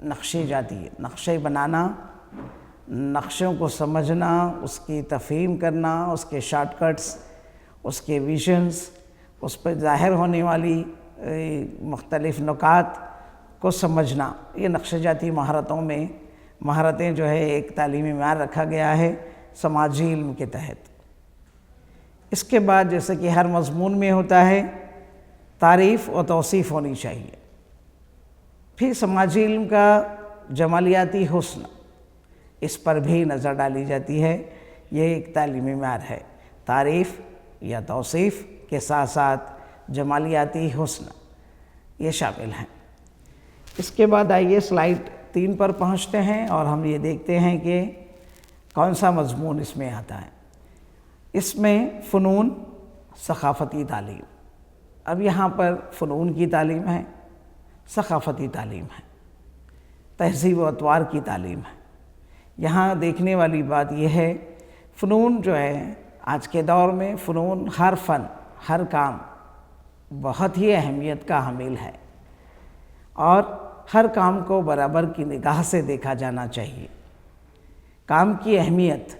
نقشے جاتی ہے، نقشے بنانا، نقشوں کو سمجھنا، اس کی تفہیم کرنا، اس کے شارٹ کٹس، اس کے ویژنز، اس پہ ظاہر ہونے والی مختلف نکات کو سمجھنا، یہ نقشہ جاتی مہارتوں میں مہارتیں جو ہے ایک تعلیمی معیار رکھا گیا ہے سماجی علم کے تحت۔ اس کے بعد جیسے کہ ہر مضمون میں ہوتا ہے تعریف و توصیف ہونی چاہیے۔ پھر سماجی علم کا جمالیاتی حسن، اس پر بھی نظر ڈالی جاتی ہے، یہ ایک تعلیمی معیار ہے، تعریف یا توصیف کے ساتھ ساتھ جمالیاتی حسن یہ شامل ہیں۔ اس کے بعد آئیے سلائیڈ 3 پر پہنچتے ہیں اور ہم یہ دیکھتے ہیں کہ کون سا مضمون اس میں آتا ہے۔ اس میں فنون، ثقافتی تعلیم۔ اب یہاں پر فنون کی تعلیم ہے، ثقافتی تعلیم ہے، تہذیب و اطوار کی تعلیم ہے۔ یہاں دیکھنے والی بات یہ ہے، فنون جو ہے آج کے دور میں فنون، ہر فن، ہر کام بہت ہی اہمیت کا حامل ہے اور ہر کام کو برابر کی نگاہ سے دیکھا جانا چاہیے۔ کام کی اہمیت،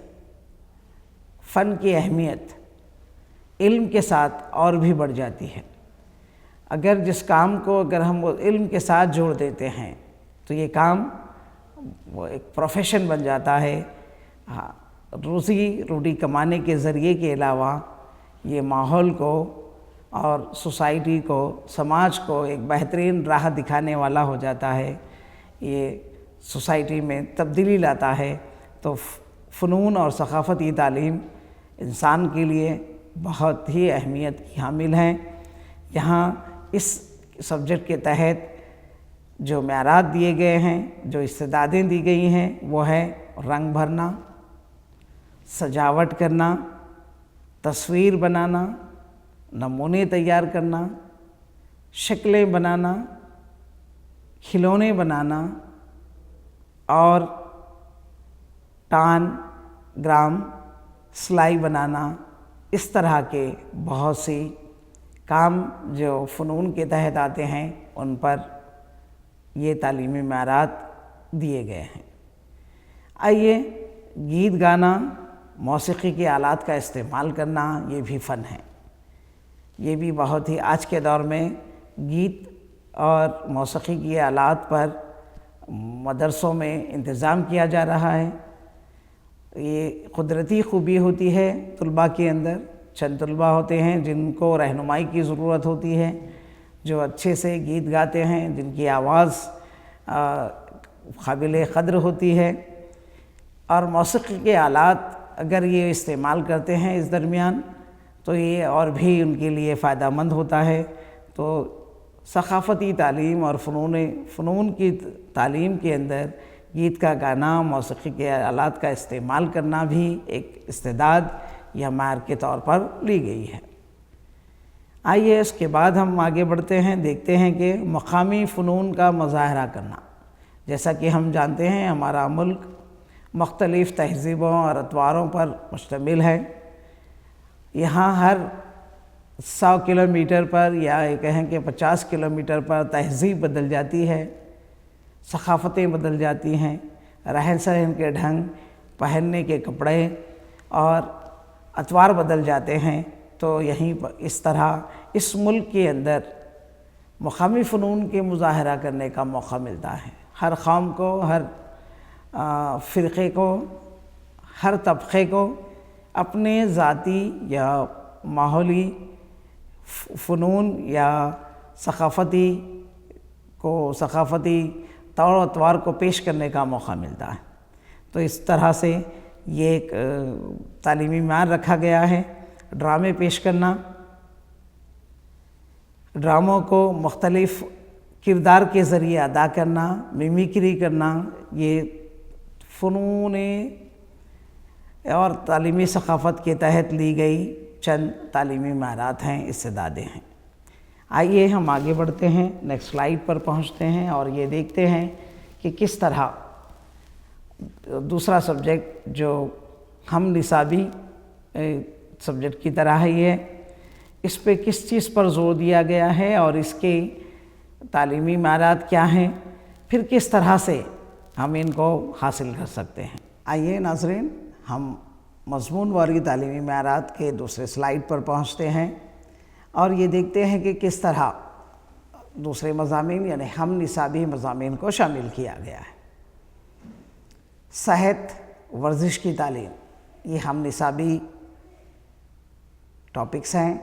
فن کی اہمیت علم کے ساتھ اور بھی بڑھ جاتی ہے۔ اگر جس کام کو ہم علم کے ساتھ جوڑ دیتے ہیں تو یہ کام وہ ایک پروفیشن بن جاتا ہے۔ روٹی کمانے کے ذریعے کے علاوہ یہ ماحول کو اور سوسائٹی کو، سماج کو ایک بہترین راہ دکھانے والا ہو جاتا ہے، یہ سوسائٹی میں تبدیلی لاتا ہے۔ تو فنون اور ثقافتی تعلیم انسان کے لیے بہت ہی اہمیت کی حامل ہیں۔ یہاں اس سبجیکٹ کے تحت جو معیارات دیے گئے ہیں، جو استعدادیں دی گئی ہیں، وہ ہے رنگ بھرنا، سجاوٹ کرنا، تصویر بنانا، نمونے تیار کرنا، شکلیں بنانا، کھلونے بنانا اور ٹان، گرام، سلائی بنانا، اس طرح کے بہت سی کام جو فنون کے تحت آتے ہیں ان پر یہ تعلیمی معیارات دیے گئے ہیں۔ آئیے گیت گانا، موسیقی کے آلات کا استعمال کرنا، یہ بھی فن ہے۔ یہ بھی بہت ہی آج کے دور میں گیت اور موسیقی کے آلات پر مدرسوں میں انتظام کیا جا رہا ہے۔ یہ قدرتی خوبی ہوتی ہے طلباء کے اندر، چند طلباء ہوتے ہیں جن کو رہنمائی کی ضرورت ہوتی ہے، جو اچھے سے گیت گاتے ہیں، جن کی آواز قابل قدر ہوتی ہے، اور موسیقی کے آلات اگر یہ استعمال کرتے ہیں اس درمیان تو یہ اور بھی ان کے لیے فائدہ مند ہوتا ہے۔ تو ثقافتی تعلیم اور فنون کی تعلیم کے اندر گیت کا گانا، موسیقی کے آلات کا استعمال کرنا بھی ایک استعداد یا معیار کے طور پر لی گئی ہے۔ آئیے اس کے بعد ہم آگے بڑھتے ہیں، دیکھتے ہیں کہ مقامی فنون کا مظاہرہ کرنا۔ جیسا کہ ہم جانتے ہیں ہمارا ملک مختلف تہذیبوں اور اطواروں پر مشتمل ہے۔ یہاں ہر 100 کلومیٹر پر یا یہ کہیں کہ 50 کلومیٹر پر تہذیب بدل جاتی ہے، ثقافتیں بدل جاتی ہیں، رہن سہن کے ڈھنگ، پہننے کے کپڑے اور اطوار بدل جاتے ہیں۔ تو یہیں پر اس طرح اس ملک کے اندر مقامی فنون کے مظاہرہ کرنے کا موقع ملتا ہے۔ ہر قوم کو، ہر فرقے کو، ہر طبقے کو اپنے ذاتی یا ماحولی فنون یا ثقافتی طور و اطوار کو پیش کرنے کا موقع ملتا ہے۔ تو اس طرح سے یہ ایک تعلیمی معیار رکھا گیا ہے۔ ڈرامے پیش کرنا، ڈراموں کو مختلف کردار کے ذریعے ادا کرنا، میمیکری کرنا، یہ فنون اور تعلیمی ثقافت کے تحت لی گئی چند تعلیمی معیارات ہیں، استعدادیں ہیں۔ آئیے ہم آگے بڑھتے ہیں، نیکسٹ سلائیڈ پر پہنچتے ہیں اور یہ دیکھتے ہیں کہ کس طرح دوسرا سبجیکٹ جو ہم نصابی سبجیکٹ کی طرح ہی ہے، اس پہ کس چیز پر زور دیا گیا ہے اور اس کے تعلیمی معیارات کیا ہیں، پھر کس طرح سے ہم ان کو حاصل کر سکتے ہیں۔ آئیے ناظرین، ہم مضمون واری تعلیمی معیارات کے دوسرے سلائیڈ پر پہنچتے ہیں اور یہ دیکھتے ہیں کہ کس طرح دوسرے مضامین یعنی ہم نصابی مضامین کو شامل کیا گیا ہے۔ صحت، ورزش کی تعلیم، یہ ہم نصابی ٹاپکس ہیں۔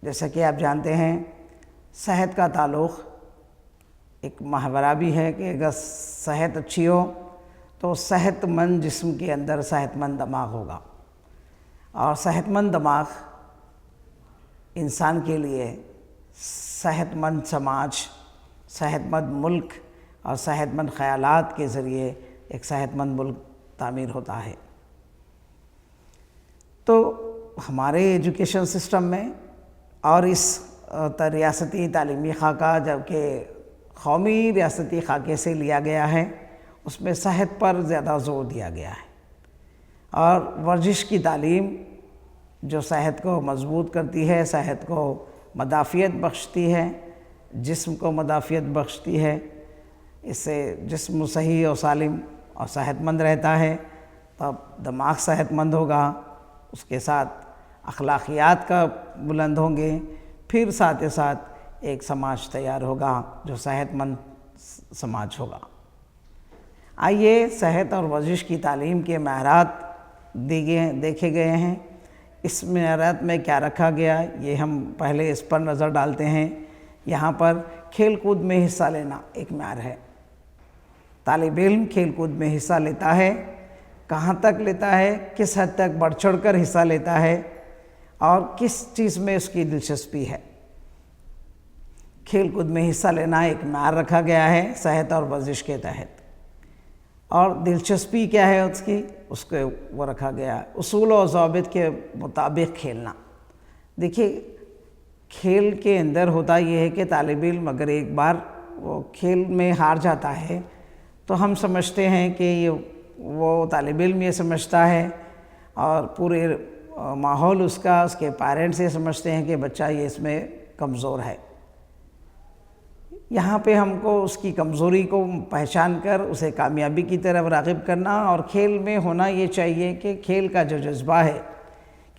جیسا کہ آپ جانتے ہیں، صحت کا تعلق ایک محاورہ بھی ہے کہ اگر صحت اچھی ہو تو صحت مند جسم کے اندر صحت مند دماغ ہوگا، اور صحت مند دماغ انسان کے لیے صحت مند سماج، صحت مند ملک اور صحت مند خیالات کے ذریعے ایک صحت مند ملک تعمیر ہوتا ہے۔ تو ہمارے ایجوکیشن سسٹم میں اور اس ریاستی تعلیمی خاکہ جبکہ قومی ریاستی خاکے سے لیا گیا ہے، اس میں صحت پر زیادہ زور دیا گیا ہے، اور ورزش کی تعلیم جو صحت کو مضبوط کرتی ہے، صحت کو مدافعت بخشتی ہے، جسم کو مدافعت بخشتی ہے، اس سے جسم صحیح و سالم اور صحت مند رہتا ہے، تب دماغ صحت مند ہوگا، اس کے ساتھ اخلاقیات کا بلند ہوں گے، پھر ساتھ ساتھ ایک سماج تیار ہوگا جو صحت مند سماج ہوگا۔ آئیے صحت اور ورزش کی تعلیم کے معیارات دیکھے گئے ہیں۔ اس معیارات میں کیا رکھا گیا، یہ ہم پہلے اس پر نظر ڈالتے ہیں۔ یہاں پر کھیل کود میں حصہ لینا ایک معیار ہے۔ طالب علم کھیل کود میں حصہ لیتا ہے، کہاں تک لیتا ہے، کس حد تک بڑھ چڑھ کر حصہ لیتا ہے، اور کس چیز میں اس کی دلچسپی ہے۔ کھیل کود میں حصہ لینا ایک معیار رکھا گیا ہے صحت اور ورزش کے تحت، اور دلچسپی کیا ہے اس کو وہ رکھا گیا ہے اصول و ضوابط کے مطابق کھیلنا۔ دیکھیے، کھیل کے اندر ہوتا یہ ہے کہ طالب علم اگر ایک بار وہ کھیل میں ہار جاتا ہے تو ہم سمجھتے ہیں کہ وہ طالب علم یہ سمجھتا ہے، اور پورے ماحول اس کے پیرنٹس یہ سمجھتے ہیں کہ بچہ یہ اس میں کمزور ہے۔ یہاں پہ ہم کو اس کی کمزوری کو پہچان کر اسے کامیابی کی طرف راغب کرنا، اور کھیل میں ہونا یہ چاہیے کہ کھیل کا جو جذبہ ہے،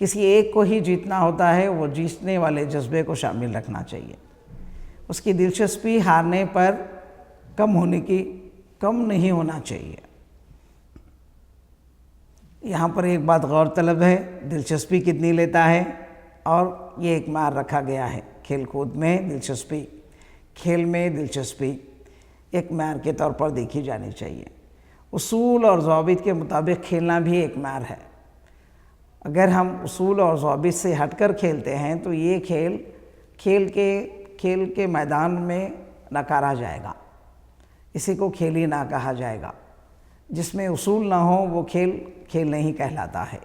کسی ایک کو ہی جیتنا ہوتا ہے، وہ جیتنے والے جذبے کو شامل رکھنا چاہیے۔ اس کی دلچسپی ہارنے پر کم نہیں ہونا چاہیے۔ یہاں پر ایک بات غور طلب ہے، دلچسپی کتنی لیتا ہے، اور یہ ایک معیار رکھا گیا ہے۔ کھیل کود میں دلچسپی، کھیل میں دلچسپی ایک معیار کے طور پر دیکھی جانی چاہیے۔ اصول اور ضوابط کے مطابق کھیلنا بھی ایک معیار ہے۔ اگر ہم اصول اور ضوابط سے ہٹ کر کھیلتے ہیں تو یہ کھیل کے میدان میں نکارا جائے گا، اسی کو کھیل ہی نہ کہا جائے گا۔ جس میں اصول نہ ہو وہ کھیل نہیں کہلاتا ہے،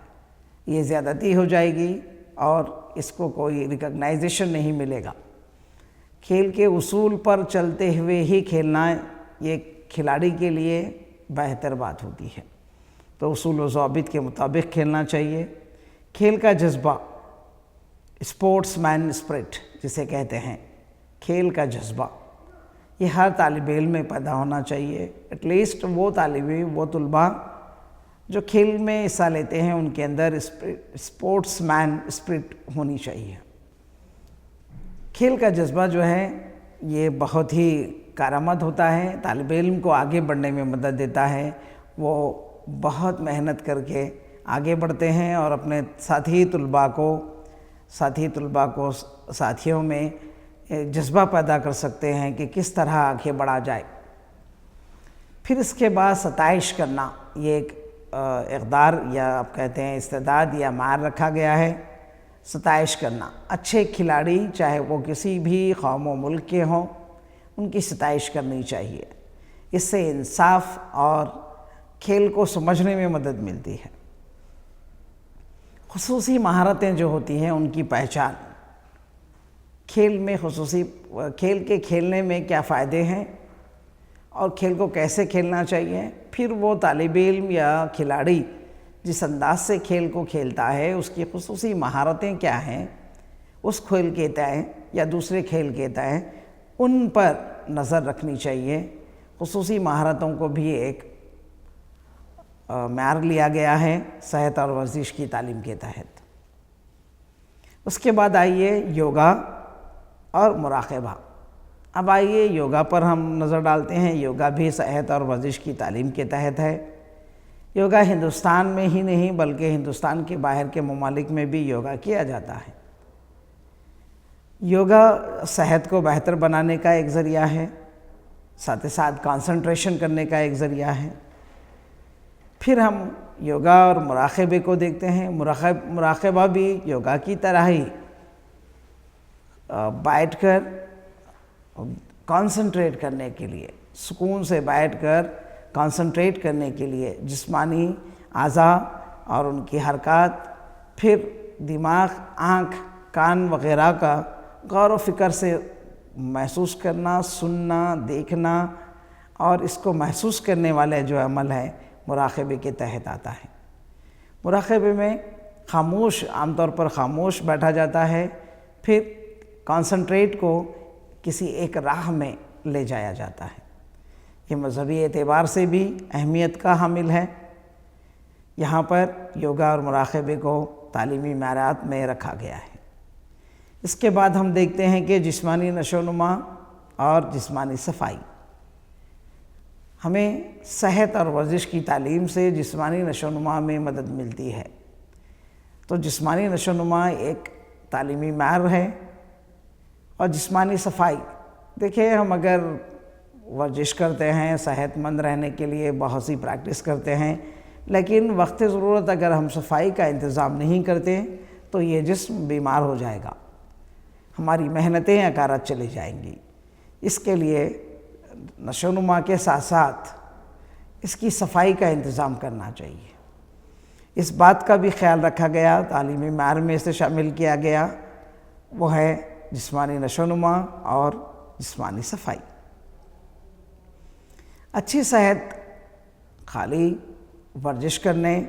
یہ زیادتی ہو جائے گی اور اس کو کوئی ریکگنائزیشن نہیں ملے گا۔ کھیل کے اصول پر چلتے ہوئے ہی کھیلنا یہ کھلاڑی کے لیے بہتر بات ہوتی ہے۔ تو اصول و ضوابط کے مطابق کھیلنا چاہیے۔ کھیل کا جذبہ، اسپورٹس مین اسپرٹ جسے کہتے ہیں، کھیل کا جذبہ یہ ہر طالب علم میں پیدا ہونا چاہیے۔ ایٹ لیسٹ وہ طالب علم، وہ طلباء جو کھیل میں حصہ لیتے ہیں، ان کے اندر اسپورٹس مین اسپرٹ ہونی چاہیے۔ کھیل کا جذبہ جو ہے یہ بہت ہی کارآمد ہوتا ہے، طالب علم کو آگے بڑھنے میں مدد دیتا ہے۔ وہ بہت محنت کر کے آگے بڑھتے ہیں اور اپنے ساتھی طلباء کو ساتھیوں میں جذبہ پیدا کر سکتے ہیں کہ کس طرح آگے بڑھا جائے۔ پھر اس کے بعد ستائش کرنا، یہ ایک اقدار یا آپ کہتے ہیں استعداد یا معیار رکھا گیا ہے۔ ستائش کرنا، اچھے کھلاڑی چاہے وہ کسی بھی قوم و ملک کے ہوں، ان کی ستائش کرنی چاہیے۔ اس سے انصاف اور کھیل کو سمجھنے میں مدد ملتی ہے۔ خصوصی مہارتیں جو ہوتی ہیں ان کی پہچان، کھیل کے کھیلنے میں کیا فائدے ہیں اور کھیل کو کیسے کھیلنا چاہیے، پھر وہ طالب علم یا کھلاڑی جس انداز سے کھیل کو کھیلتا ہے اس کی خصوصی مہارتیں کیا ہیں، اس کھیل کے تئیں یا دوسرے کھیل کے تئیں ان پر نظر رکھنی چاہیے، خصوصی مہارتوں کو بھی ایک معیار لیا گیا ہے صحت اور ورزش کی تعلیم کے تحت۔ اس کے بعد آئیے یوگا اور مراقبہ۔ اب آئیے یوگا پر ہم نظر ڈالتے ہیں۔ یوگا بھی صحت اور ورزش کی تعلیم کے تحت ہے۔ یوگا ہندوستان میں ہی نہیں بلکہ ہندوستان کے باہر کے ممالک میں بھی یوگا کیا جاتا ہے۔ یوگا صحت کو بہتر بنانے کا ایک ذریعہ ہے، ساتھ ساتھ کنسنٹریشن کرنے کا ایک ذریعہ ہے۔ پھر ہم یوگا اور مراقبے کو دیکھتے ہیں۔ مراقبہ بھی یوگا کی طرح ہی بیٹھ کر کنسنٹریٹ کرنے کے لیے، سکون سے بیٹھ کر کنسنٹریٹ کرنے کے لیے جسمانی اعضاء اور ان کی حرکات، پھر دماغ، آنکھ، کان وغیرہ کا غور و فکر سے محسوس کرنا، سننا، دیکھنا، اور اس کو محسوس کرنے والے جو عمل ہے مراقبے کے تحت آتا ہے۔ مراقبے میں خاموش، عام طور پر خاموش بیٹھا جاتا ہے، پھر کنسنٹریٹ کو کسی ایک راہ میں لے جایا جاتا ہے۔ یہ مذہبی اعتبار سے بھی اہمیت کا حامل ہے۔ یہاں پر یوگا اور مراقبے کو تعلیمی معیارات میں رکھا گیا ہے۔ اس کے بعد ہم دیکھتے ہیں کہ جسمانی نشو و نما اور جسمانی صفائی۔ ہمیں صحت اور ورزش کی تعلیم سے جسمانی نشو و نما میں مدد ملتی ہے۔ تو جسمانی نشو و نما ایک تعلیمی معیار ہے، اور جسمانی صفائی، دیکھیں ہم اگر ورزش کرتے ہیں، صحت مند رہنے کے لیے بہت سی پریکٹس کرتے ہیں، لیکن وقت ضرورت اگر ہم صفائی کا انتظام نہیں کرتے تو یہ جسم بیمار ہو جائے گا، ہماری محنتیں اکارت چلی جائیں گی۔ اس کے لیے نشو و نما کے ساتھ ساتھ اس کی صفائی کا انتظام کرنا چاہیے۔ اس بات کا بھی خیال رکھا گیا، تعلیمی معیار میں اسے شامل کیا گیا، وہ ہے جسمانی نشو و نما اور جسمانی صفائی۔ اچھی صحت خالی ورزش کرنے،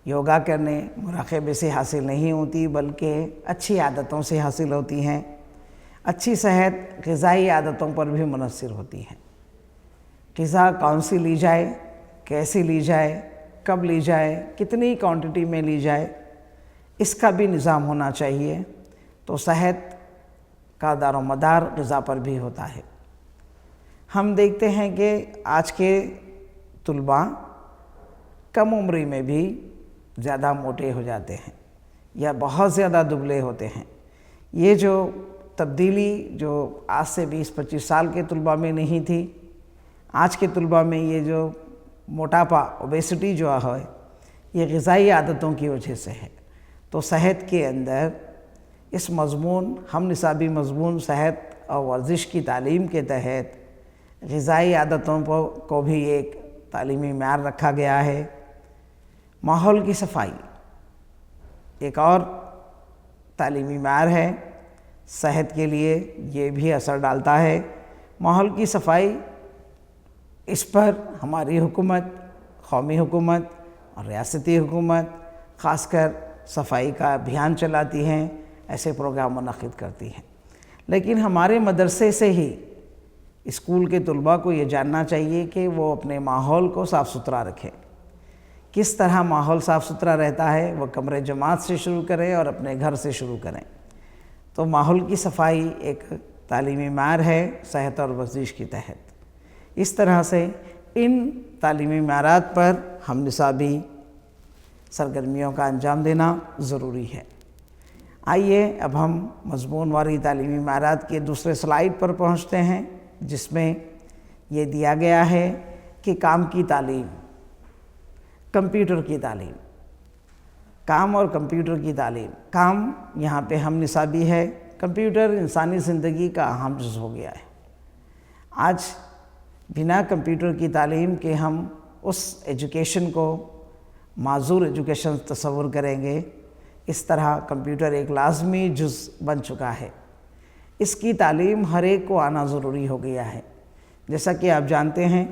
یوگا کرنے، مراقبے سے حاصل نہیں ہوتی، بلکہ اچھی عادتوں سے حاصل ہوتی ہیں۔ اچھی صحت غذائی عادتوں پر بھی منحصر ہوتی ہے۔ غذا کون سی لی جائے، کیسی لی جائے، کب لی جائے، کتنی کوانٹٹی میں لی جائے، اس کا بھی نظام ہونا چاہیے۔ تو صحت کا دار و مدار غذا پر بھی ہوتا ہے۔ ہم دیکھتے ہیں کہ آج کے طلباء کم عمری میں بھی زیادہ موٹے ہو جاتے ہیں یا بہت زیادہ دبلے ہوتے ہیں۔ یہ جو تبدیلی جو آج سے 20-25 سال کے طلباء میں نہیں تھی، آج کے طلباء میں یہ جو موٹاپا، اوبیسٹی جو ہے، یہ غذائی عادتوں کی وجہ سے ہے۔ تو صحت کے اندر اس مضمون، ہم نصابی مضمون صحت اور ورزش کی تعلیم کے تحت غذائی عادتوں کو بھی ایک تعلیمی معیار رکھا گیا ہے۔ ماحول کی صفائی ایک اور تعلیمی معیار ہے، صحت کے لیے یہ بھی اثر ڈالتا ہے۔ ماحول کی صفائی، اس پر ہماری حکومت، قومی حکومت اور ریاستی حکومت خاص کر صفائی کا ابھیان چلاتی ہیں، ایسے پروگرام منعقد کرتی ہیں۔ لیکن ہمارے مدرسے سے ہی اسکول کے طلباء کو یہ جاننا چاہیے کہ وہ اپنے ماحول کو صاف ستھرا رکھیں۔ کس طرح ماحول صاف ستھرا رہتا ہے، وہ کمرے جماعت سے شروع کریں اور اپنے گھر سے شروع کریں۔ تو ماحول کی صفائی ایک تعلیمی معیار ہے صحت اور ورزش کے تحت۔ اس طرح سے ان تعلیمی معیارات پر ہم نصابی سرگرمیوں کا انجام دینا ضروری ہے۔ آئیے اب ہم مضمون واری تعلیمی معیارات کے دوسرے سلائیڈ پر پہنچتے ہیں، جس میں یہ دیا گیا ہے کہ کام کی تعلیم، کمپیوٹر کی تعلیم، کام اور کمپیوٹر کی تعلیم۔ کام یہاں پہ ہم نصابی ہے، کمپیوٹر انسانی زندگی کا اہم جز ہو گیا ہے۔ آج بنا کمپیوٹر کی تعلیم کے ہم اس ایجوکیشن کو معذور ایجوکیشن تصور کریں گے، اس طرح کمپیوٹر ایک لازمی جز بن چکا ہے۔ اس کی تعلیم ہر ایک کو آنا ضروری ہو گیا ہے۔ جیسا کہ آپ جانتے ہیں،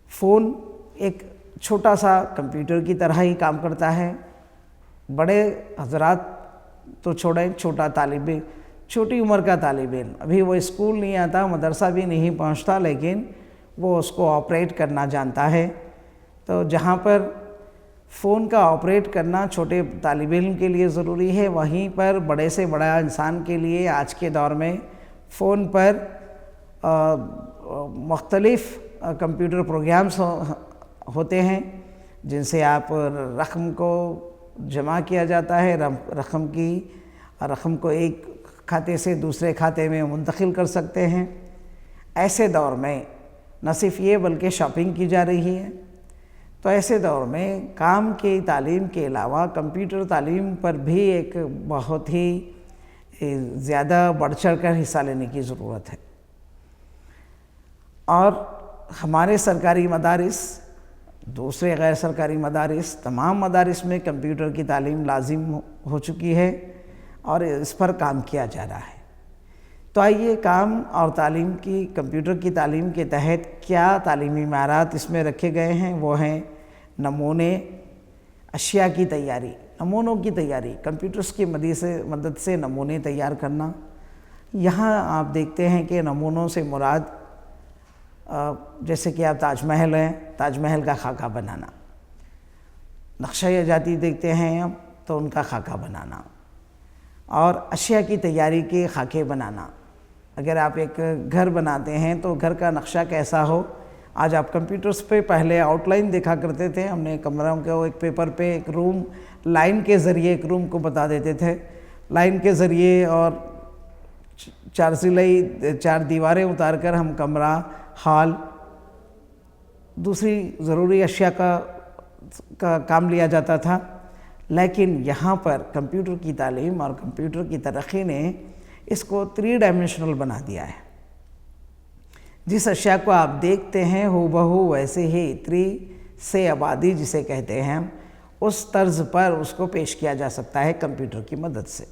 فون ایک چھوٹا سا کمپیوٹر کی طرح ہی کام کرتا ہے۔ بڑے حضرات تو چھوڑیں، چھوٹا چھوٹی عمر کا طالب علم، ابھی وہ اسکول نہیں آتا، مدرسہ بھی نہیں پہنچتا، لیکن وہ اس کو آپریٹ کرنا جانتا ہے۔ تو جہاں پر فون کا آپریٹ کرنا چھوٹے طالب علم کے لیے ضروری ہے، وہیں پر بڑے سے بڑا انسان کے لیے آج کے دور میں فون پر مختلف کمپیوٹر پروگرامز ہوتے ہیں جن سے آپ رقم کو جمع کیا جاتا ہے، رقم کو ایک کھاتے سے دوسرے کھاتے میں منتقل کر سکتے ہیں۔ ایسے دور میں نہ صرف یہ بلکہ شاپنگ کی جا رہی ہے، تو ایسے دور میں کام کی تعلیم کے علاوہ کمپیوٹر تعلیم پر بھی ایک بہت ہی زیادہ بڑھ چڑھ کر حصہ لینے کی ضرورت ہے۔ اور ہمارے سرکاری مدارس، دوسرے غیر سرکاری مدارس، تمام مدارس میں کمپیوٹر کی تعلیم لازم ہو چکی ہے اور اس پر کام کیا جا رہا ہے۔ تو آئیے کام اور تعلیم کی کمپیوٹر کی تعلیم کے تحت کیا تعلیمی معیارات اس میں رکھے گئے ہیں، وہ ہیں نمونے، اشیاء کی تیاری، نمونوں کی تیاری، کمپیوٹرز کی مدد سے نمونے تیار کرنا۔ یہاں آپ دیکھتے ہیں کہ نمونوں سے مراد جیسے کہ آپ تاج محل ہیں، تاج محل کا خاکہ بنانا، نقشہ جاتی دیکھتے ہیں اب تو ان کا خاکہ بنانا، اور اشیاء کی تیاری کے خاکے بنانا۔ اگر آپ ایک گھر بناتے ہیں تو گھر کا نقشہ کیسا ہو، آج آپ کمپیوٹرز پہ پہلے آؤٹ لائن دیکھا کرتے تھے، ہم نے کمروں کو ایک پیپر پہ ایک روم لائن کے ذریعے ایک روم کو بتا دیتے تھے، لائن کے ذریعے، اور 4 دیواریں اتار کر ہم کمرہ، ہال، دوسری ضروری اشیاء کا کام لیا جاتا تھا۔ لیکن یہاں پر کمپیوٹر کی تعلیم اور کمپیوٹر کی ترقی نے اس کو 3 ڈائمنشنل بنا دیا ہے۔ جس اشیاء کو آپ دیکھتے ہیں ہو بہو ویسے ہی 3 سے آبادی جسے کہتے ہیں، اس طرز پر اس کو پیش کیا جا سکتا ہے کمپیوٹر کی مدد سے۔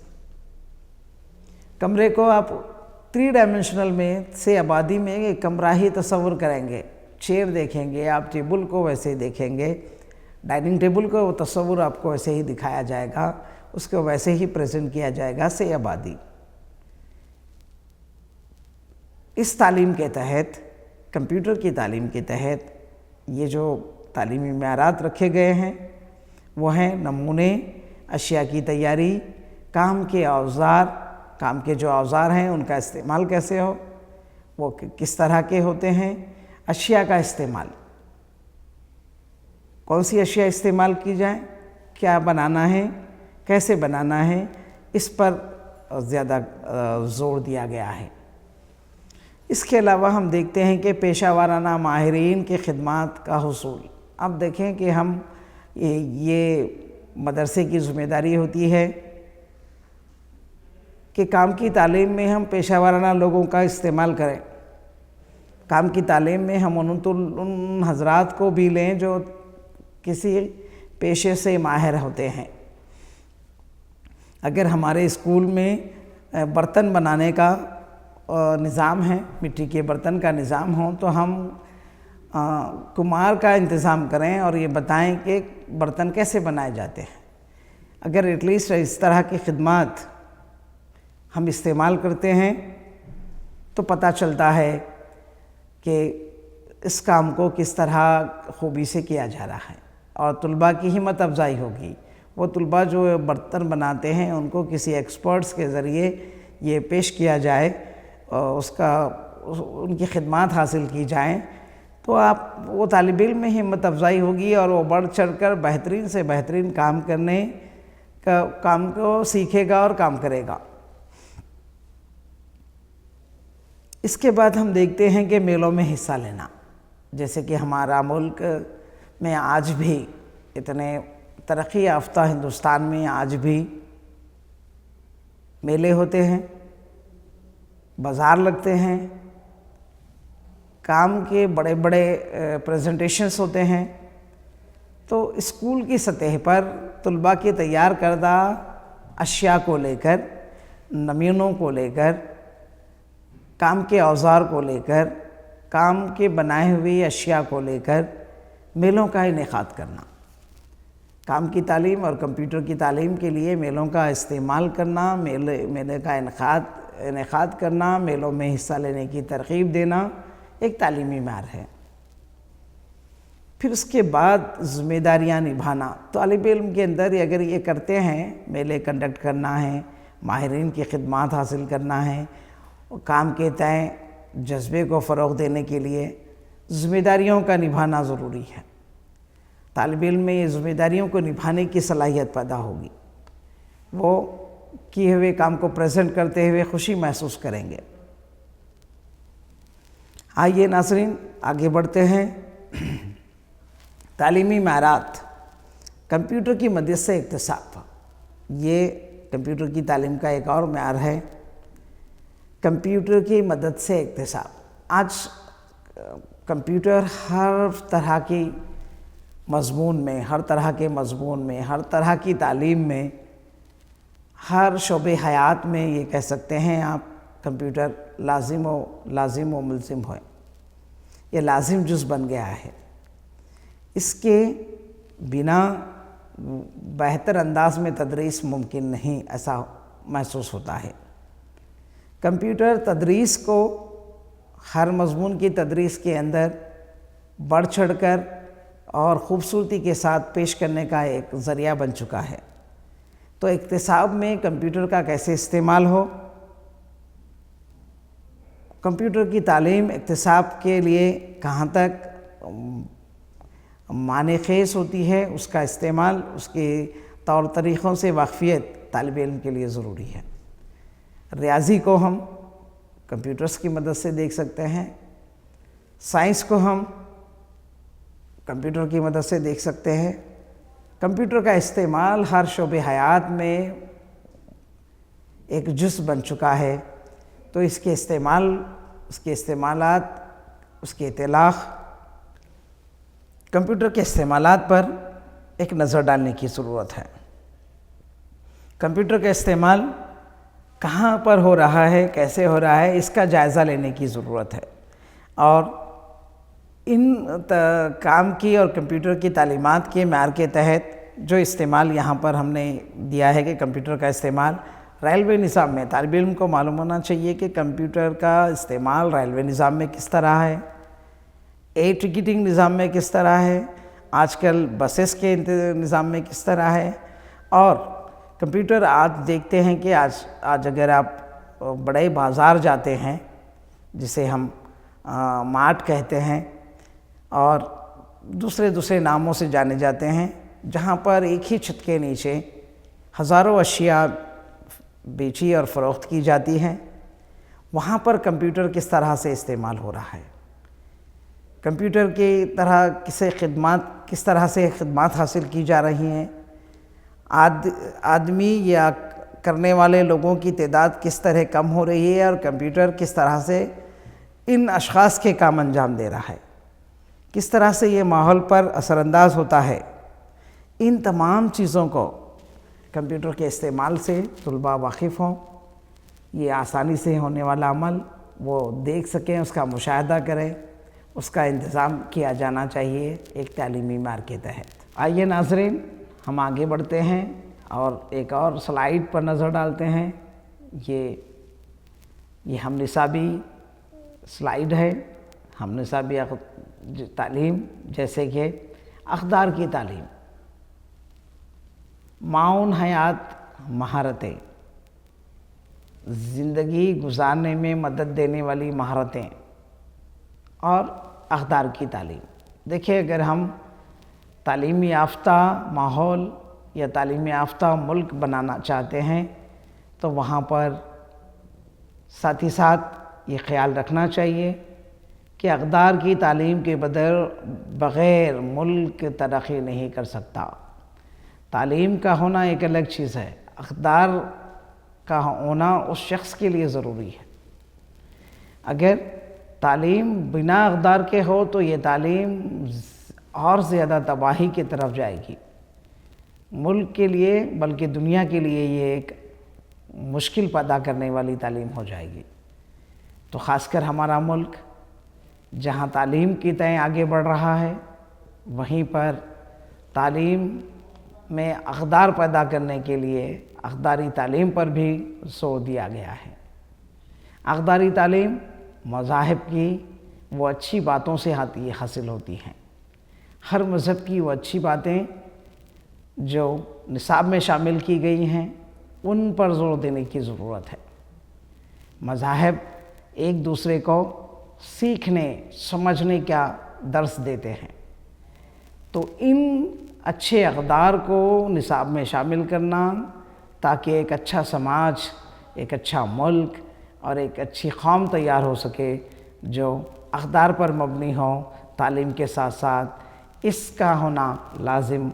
کمرے کو آپ 3 ڈائمنشنل میں سے آبادی میں ایک کمرہ ہی تصور کریں گے، چیئر دیکھیں گے آپ، ٹیبل کو ویسے دیکھیں گے، ڈائننگ ٹیبل کو تصور آپ کو ویسے ہی دکھایا جائے گا، اس کو ویسے ہی پریزنٹ کیا جائے گا، سے آبادی۔ اس تعلیم کے تحت، کمپیوٹر کی تعلیم کے تحت یہ جو تعلیمی معیارات رکھے گئے ہیں وہ ہیں نمونے، اشیاء کی تیاری، کام کے اوزار، کام کے جو اوزار ہیں ان کا استعمال کیسے ہو، وہ کس طرح کے ہوتے ہیں، اشیاء کا استعمال، کون سی اشیاء استعمال کی جائیں، کیا بنانا ہے، کیسے بنانا ہے، اس پر زیادہ زور دیا گیا ہے۔ اس کے علاوہ ہم دیکھتے ہیں کہ پیشہ وارانہ ماہرین کی خدمات کا حصول۔ اب دیکھیں کہ ہم یہ مدرسے کی ذمہ داری ہوتی ہے کہ کام کی تعلیم میں ہم پیشہ وارانہ لوگوں کا استعمال کریں، کام کی تعلیم میں ہم ان حضرات کو بھی لیں جو کسی پیشے سے ماہر ہوتے ہیں۔ اگر ہمارے اسکول میں برتن بنانے کا نظام ہے، مٹی کے برتن کا نظام ہو، تو ہم کمار کا انتظام کریں اور یہ بتائیں کہ برتن کیسے بنائے جاتے ہیں۔ اگر ایٹ لیسٹ اس طرح کی خدمات ہم استعمال کرتے ہیں تو پتہ چلتا ہے کہ اس کام کو کس طرح خوبی سے کیا جا رہا ہے، اور طلباء کی ہمت افزائی ہوگی۔ وہ طلباء جو برتن بناتے ہیں ان کو کسی ایکسپرٹس کے ذریعے یہ پیش کیا جائے، ان کی خدمات حاصل کی جائیں، تو وہ طالب علم میں ہمت افزائی ہوگی اور وہ بڑھ چڑھ کر بہترین سے بہترین کام کو سیکھے گا اور کام کرے گا۔ اس کے بعد ہم دیکھتے ہیں کہ میلوں میں حصہ لینا، جیسے کہ ہمارا ملک میں آج بھی اتنے ترقی یافتہ ہندوستان میں آج بھی میلے ہوتے ہیں، بازار لگتے ہیں، کام کے بڑے بڑے پریزنٹیشنز ہوتے ہیں۔ تو اسکول کی سطح پر طلباء کے تیار کردہ اشیاء کو لے کر، نمونوں کو لے کر، کام کے اوزار کو لے کر، کام کے بنائے ہوئی اشیاء کو لے کر میلوں کا انعقاد کرنا، کام کی تعلیم اور کمپیوٹر کی تعلیم کے لیے میلوں کا استعمال کرنا، میلے کا انعقاد انعقاد کرنا، میلوں میں حصہ لینے کی ترغیب دینا ایک تعلیمی معیار ہے۔ پھر اس کے بعد ذمہ داریاں نبھانا، طالب علم کے اندر اگر یہ کرتے ہیں، میلے کنڈکٹ کرنا ہے، ماہرین کی خدمات حاصل کرنا ہے، کام کے تئیں جذبے کو فروغ دینے کے لیے ذمہ داریوں کا نبھانا ضروری ہے۔ طالب علم میں یہ ذمہ داریوں کو نبھانے کی صلاحیت پیدا ہوگی، وہ کیے ہوئے کام کو پریزنٹ کرتے ہوئے خوشی محسوس کریں گے۔ آئیے ناظرین آگے بڑھتے ہیں۔ تعلیمی معیارات، کمپیوٹر کی مدد سے اکتساب، یہ کمپیوٹر کی تعلیم کا ایک اور معیار ہے۔ کمپیوٹر کی مدد سے اکتساب، آج کمپیوٹر ہر طرح کی مضمون میں، ہر طرح کے مضمون میں، ہر طرح کی تعلیم میں، ہر شعبہ حیات میں یہ کہہ سکتے ہیں آپ کمپیوٹر لازم و ملزم ہے، یہ لازم جز بن گیا ہے۔ اس کے بنا بہتر انداز میں تدریس ممکن نہیں، ایسا محسوس ہوتا ہے۔ کمپیوٹر تدریس کو ہر مضمون کی تدریس کے اندر بڑھ چڑھ کر اور خوبصورتی کے ساتھ پیش کرنے کا ایک ذریعہ بن چکا ہے۔ تو اکتساب میں کمپیوٹر کا کیسے استعمال ہو، کمپیوٹر کی تعلیم اکتساب کے لیے کہاں تک معنی خیز ہوتی ہے، اس کا استعمال، اس کے طور طریقوں سے واقفیت طالب علم کے لیے ضروری ہے۔ ریاضی کو ہم کمپیوٹرز کی مدد سے دیکھ سکتے ہیں، سائنس کو ہم کمپیوٹر کی مدد سے دیکھ سکتے ہیں۔ کمپیوٹر کا استعمال ہر شعبہ حیات میں ایک جز بن چکا ہے، تو اس کے استعمال، اس کے استعمالات، اس کے اطلاق، کمپیوٹر کے استعمالات پر ایک نظر ڈالنے کی ضرورت ہے۔ کمپیوٹر کا استعمال کہاں پر ہو رہا ہے، کیسے ہو رہا ہے، اس کا جائزہ لینے کی ضرورت ہے، اور ان کام کی اور کمپیوٹر کی تعلیمات کے معیار کے تحت جو استعمال یہاں پر ہم نے دیا ہے کہ کمپیوٹر کا استعمال ریلوے نظام میں، طالب علم کو معلوم ہونا چاہیے کہ کمپیوٹر کا استعمال ریلوے نظام میں کس طرح ہے، ٹکٹنگ نظام میں کس طرح ہے، آج کل بسیز کے نظام میں کس طرح ہے، اور کمپیوٹر آج دیکھتے ہیں کہ آج اگر آپ بڑے بازار جاتے ہیں جسے ہم مارٹ کہتے ہیں اور دوسرے ناموں سے جانے جاتے ہیں، جہاں پر ایک ہی چھت کے نیچے ہزاروں اشیاء بیچی اور فروخت کی جاتی ہیں، وہاں پر کمپیوٹر کس طرح سے استعمال ہو رہا ہے، کمپیوٹر کی طرح کس طرح سے خدمات حاصل کی جا رہی ہیں، آدمی یا کرنے والے لوگوں کی تعداد کس طرح کم ہو رہی ہے، اور کمپیوٹر کس طرح سے ان اشخاص کے کام انجام دے رہا ہے، کس طرح سے یہ ماحول پر اثر انداز ہوتا ہے، ان تمام چیزوں کو کمپیوٹر کے استعمال سے طلباء واقف ہوں، یہ آسانی سے ہونے والا عمل وہ دیکھ سکیں، اس کا مشاہدہ کریں، اس کا انتظام کیا جانا چاہیے ایک تعلیمی معیار کے تحت۔ آئیے ناظرین ہم آگے بڑھتے ہیں اور ایک اور سلائیڈ پر نظر ڈالتے ہیں۔ یہ ہم نصابی سلائیڈ ہے، ہم نصابی تعلیم، جیسے کہ اقدار کی تعلیم، معاون حیات مہارتیں، زندگی گزارنے میں مدد دینے والی مہارتیں اور اقدار کی تعلیم۔ دیکھیں، اگر ہم تعلیمی یافتہ ماحول یا تعلیمی یافتہ ملک بنانا چاہتے ہیں تو وہاں پر ساتھ ہی ساتھ یہ خیال رکھنا چاہیے کہ اقدار کی تعلیم کے بغیر ملک ترقی نہیں کر سکتا۔ تعلیم کا ہونا ایک الگ چیز ہے، اقدار کا ہونا اس شخص کے لیے ضروری ہے۔ اگر تعلیم بنا اقدار کے ہو تو یہ تعلیم اور زیادہ تباہی کی طرف جائے گی، ملک کے لیے بلکہ دنیا کے لیے یہ ایک مشکل پیدا کرنے والی تعلیم ہو جائے گی۔ تو خاص کر ہمارا ملک جہاں تعلیم کی تئیں آگے بڑھ رہا ہے، وہیں پر تعلیم میں اقدار پیدا کرنے کے لیے اقداری تعلیم پر بھی زور دیا گیا ہے۔ اقداری تعلیم مذاہب کی وہ اچھی باتوں سے حاصل ہوتی ہیں. ہر مذہب کی وہ اچھی باتیں جو نصاب میں شامل کی گئی ہیں ان پر زور دینے کی ضرورت ہے. مذاہب ایک دوسرے کو سیکھنے سمجھنے کا درس دیتے ہیں، تو ان اچھے اقدار کو نصاب میں شامل کرنا تاکہ ایک اچھا سماج، ایک اچھا ملک اور ایک اچھی قوم تیار ہو سکے جو اقدار پر مبنی ہو، تعلیم کے ساتھ ساتھ اس کا ہونا لازم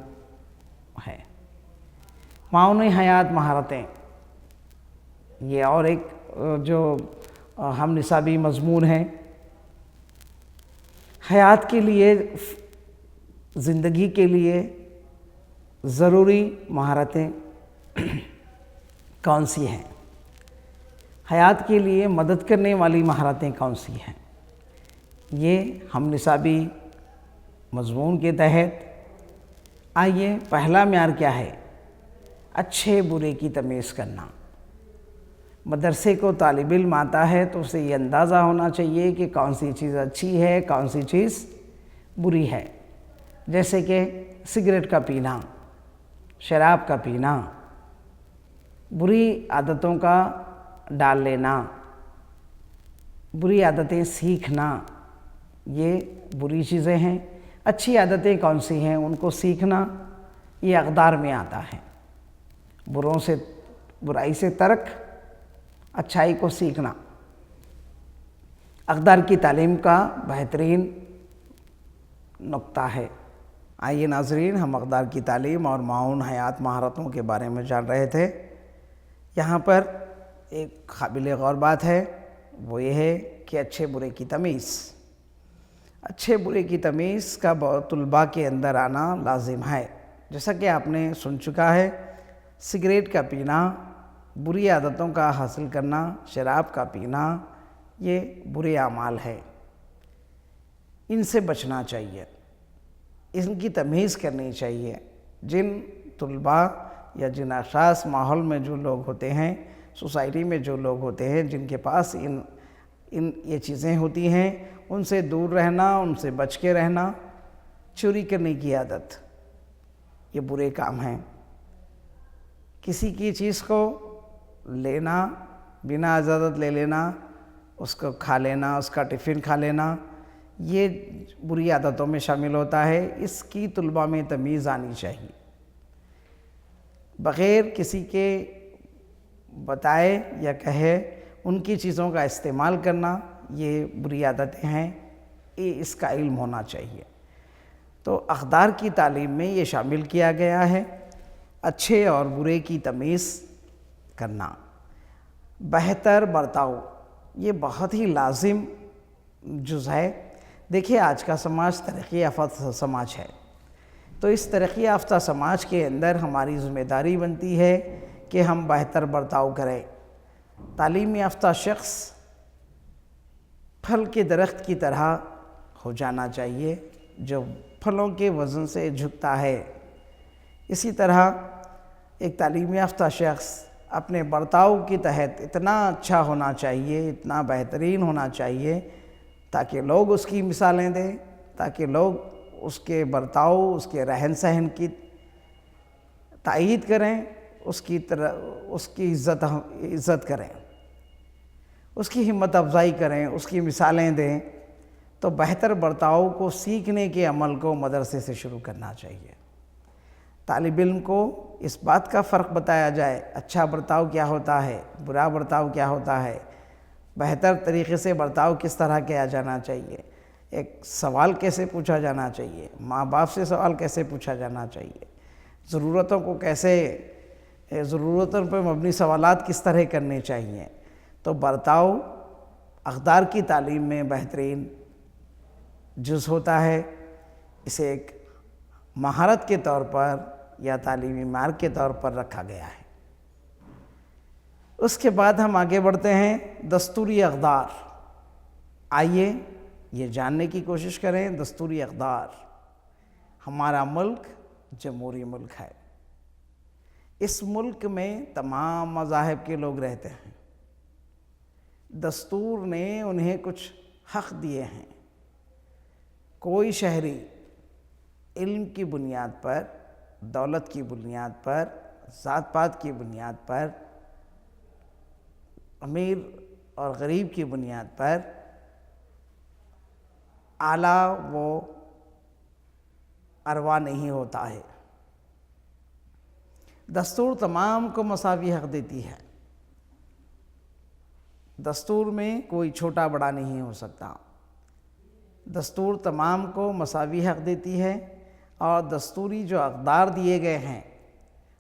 ہے. معاون حیات مہارتیں یہ اور ایک جو ہم نصابی مضمون ہے. حیات کے لیے، زندگی کے لیے ضروری مہارتیں کون سی ہیں؟ حیات کے لیے مدد کرنے والی مہارتیں کون سی ہیں؟ یہ ہم نصابی مضمون کے تحت آئیے، پہلا معیار کیا ہے؟ اچھے برے کی تمیز کرنا. مدرسے کو طالب علم آتا ہے تو اسے یہ اندازہ ہونا چاہیے کہ کون سی چیز اچھی ہے، کون سی چیز بری ہے. جیسے کہ سگریٹ کا پینا، شراب کا پینا، بری عادتوں کا ڈال لینا، بری عادتیں سیکھنا، یہ بری چیزیں ہیں. اچھی عادتیں کون سی ہیں ان کو سیکھنا یہ اقدار میں آتا ہے. برائی سے ترک، اچھائی کو سیکھنا اقدار کی تعلیم کا بہترین نقطہ ہے. آئیے ناظرین، ہم اقدار کی تعلیم اور معاون حیات مہارتوں کے بارے میں جان رہے تھے. یہاں پر ایک قابل غور بات ہے، وہ یہ ہے کہ اچھے برے کی تمیز. اچھے برے کی تمیز کا طلباء کے اندر آنا لازم ہے. جیسا کہ آپ نے سن چکا ہے، سگریٹ کا پینا، بری عادتوں کا حاصل کرنا، شراب کا پینا، یہ برے اعمال ہے. ان سے بچنا چاہیے، ان کی تمیز کرنی چاہیے. جن طلباء یا جن اشخاص ماحول میں جو لوگ ہوتے ہیں، سوسائٹی میں جو لوگ ہوتے ہیں جن کے پاس یہ چیزیں ہوتی ہیں، ان سے دور رہنا، ان سے بچ کے رہنا. چوری کرنے کی عادت یہ برے کام ہیں. کسی کی چیز کو لینا، بنا اجازت لے لینا، اس کو کھا لینا، اس کا ٹفن کھا لینا، یہ بری عادتوں میں شامل ہوتا ہے. اس کی طلباء میں تمیز آنی چاہیے. بغیر کسی کے بتائے یا کہے ان کی چیزوں کا استعمال کرنا یہ بری عادتیں ہیں، اس کا علم ہونا چاہیے. تو اقدار کی تعلیم میں یہ شامل کیا گیا ہے اچھے اور برے کی تمیز کرنا. بہتر برتاؤ یہ بہت ہی لازم جز ہے. دیکھیے، آج کا سماج ترقی یافتہ سماج ہے، تو اس ترقی یافتہ سماج کے اندر ہماری ذمہ داری بنتی ہے کہ ہم بہتر برتاؤ کریں. تعلیم یافتہ شخص پھل کے درخت کی طرح ہو جانا چاہیے جو پھلوں کے وزن سے جھکتا ہے. اسی طرح ایک تعلیم یافتہ شخص اپنے برتاؤ کے تحت اتنا اچھا ہونا چاہیے، اتنا بہترین ہونا چاہیے تاکہ لوگ اس کی مثالیں دیں، تاکہ لوگ اس کے برتاؤ، اس کے رہن سہن کی تائید کریں، اس کی عزت کریں، اس کی ہمت افزائی کریں، اس کی مثالیں دیں. تو بہتر برتاؤ کو سیکھنے کے عمل کو مدرسے سے شروع کرنا چاہیے. طالب علم کو اس بات کا فرق بتایا جائے، اچھا برتاؤ کیا ہوتا ہے، برا برتاؤ کیا ہوتا ہے، بہتر طریقے سے برتاؤ کس طرح کیا جانا چاہیے، ایک سوال کیسے پوچھا جانا چاہیے، ماں باپ سے سوال کیسے پوچھا جانا چاہیے، ضرورتوں پر مبنی سوالات کس طرح کرنے چاہیے. تو برتاؤ اقدار کی تعلیم میں بہترین جز ہوتا ہے. اسے ایک مہارت کے طور پر یا تعلیمی معیار کے طور پر رکھا گیا ہے. اس کے بعد ہم آگے بڑھتے ہیں دستوری اقدار. آئیے یہ جاننے کی کوشش کریں دستوری اقدار. ہمارا ملک جمہوری ملک ہے. اس ملک میں تمام مذاہب کے لوگ رہتے ہیں. دستور نے انہیں کچھ حق دیے ہیں۔ کوئی شہری علم کی بنیاد پر، دولت کی بنیاد پر، ذات پات کی بنیاد پر، امیر اور غریب کی بنیاد پر اعلیٰ و اروا نہیں ہوتا ہے۔ دستور تمام کو مساوی حق دیتی ہے۔ دستور میں کوئی چھوٹا بڑا نہیں ہو سکتا۔ دستور تمام کو مساوی حق دیتی ہے، اور دستوری جو اقدار دیے گئے ہیں،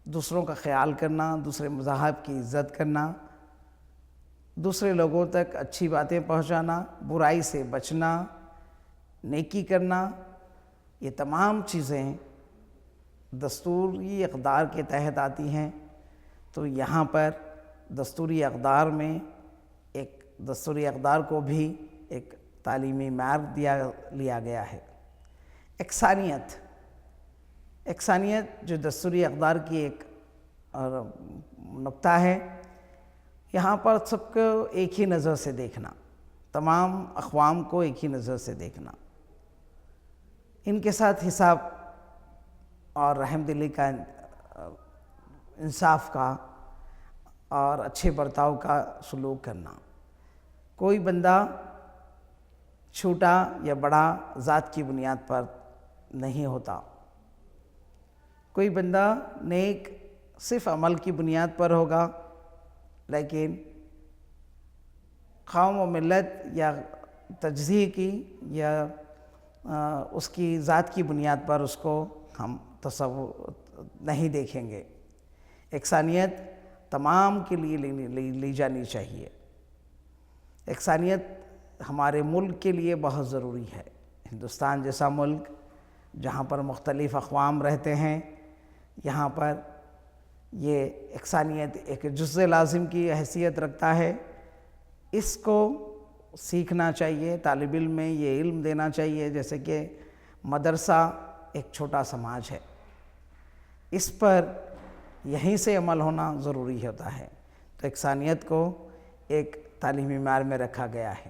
دوسروں کا خیال کرنا، دوسرے مذاہب کی عزت کرنا، دوسرے لوگوں تک اچھی باتیں پہنچانا، برائی سے بچنا، نیکی کرنا، یہ تمام چیزیں دستوری اقدار کے تحت آتی ہیں۔ تو یہاں پر دستوری اقدار میں ایک دستوری اقدار کو بھی ایک تعلیمی معیار لیا گیا ہے۔ یکسانیت جو دستوری اقدار کی ایک نقطہ ہے، یہاں پر سب کو ایک ہی نظر سے دیکھنا، تمام اقوام کو ایک ہی نظر سے دیکھنا، ان کے ساتھ حساب اور رحم دلی کا، انصاف کا اور اچھے برتاؤ کا سلوک کرنا۔ کوئی بندہ چھوٹا یا بڑا ذات کی بنیاد پر نہیں ہوتا۔ کوئی بندہ نیک صرف عمل کی بنیاد پر ہوگا، لیکن قوم و ملت یا تجزیے کی یا اس کی ذات کی بنیاد پر اس کو ہم تصور نہیں دیکھیں گے۔ یکسانیت تمام کے لیے لی جانی چاہیے۔ یکسانیت ہمارے ملک کے لیے بہت ضروری ہے۔ ہندوستان جیسا ملک جہاں پر مختلف اقوام رہتے ہیں، یہاں پر یہ یکسانیت ایک جزء لازم کی حیثیت رکھتا ہے۔ اس کو سیکھنا چاہیے، طالب علم میں یہ علم دینا چاہیے، جیسے کہ مدرسہ ایک چھوٹا سماج ہے، اس پر یہیں سے عمل ہونا ضروری ہوتا ہے۔ تو یکسانیت کو ایک تعلیمی معیار میں رکھا گیا ہے۔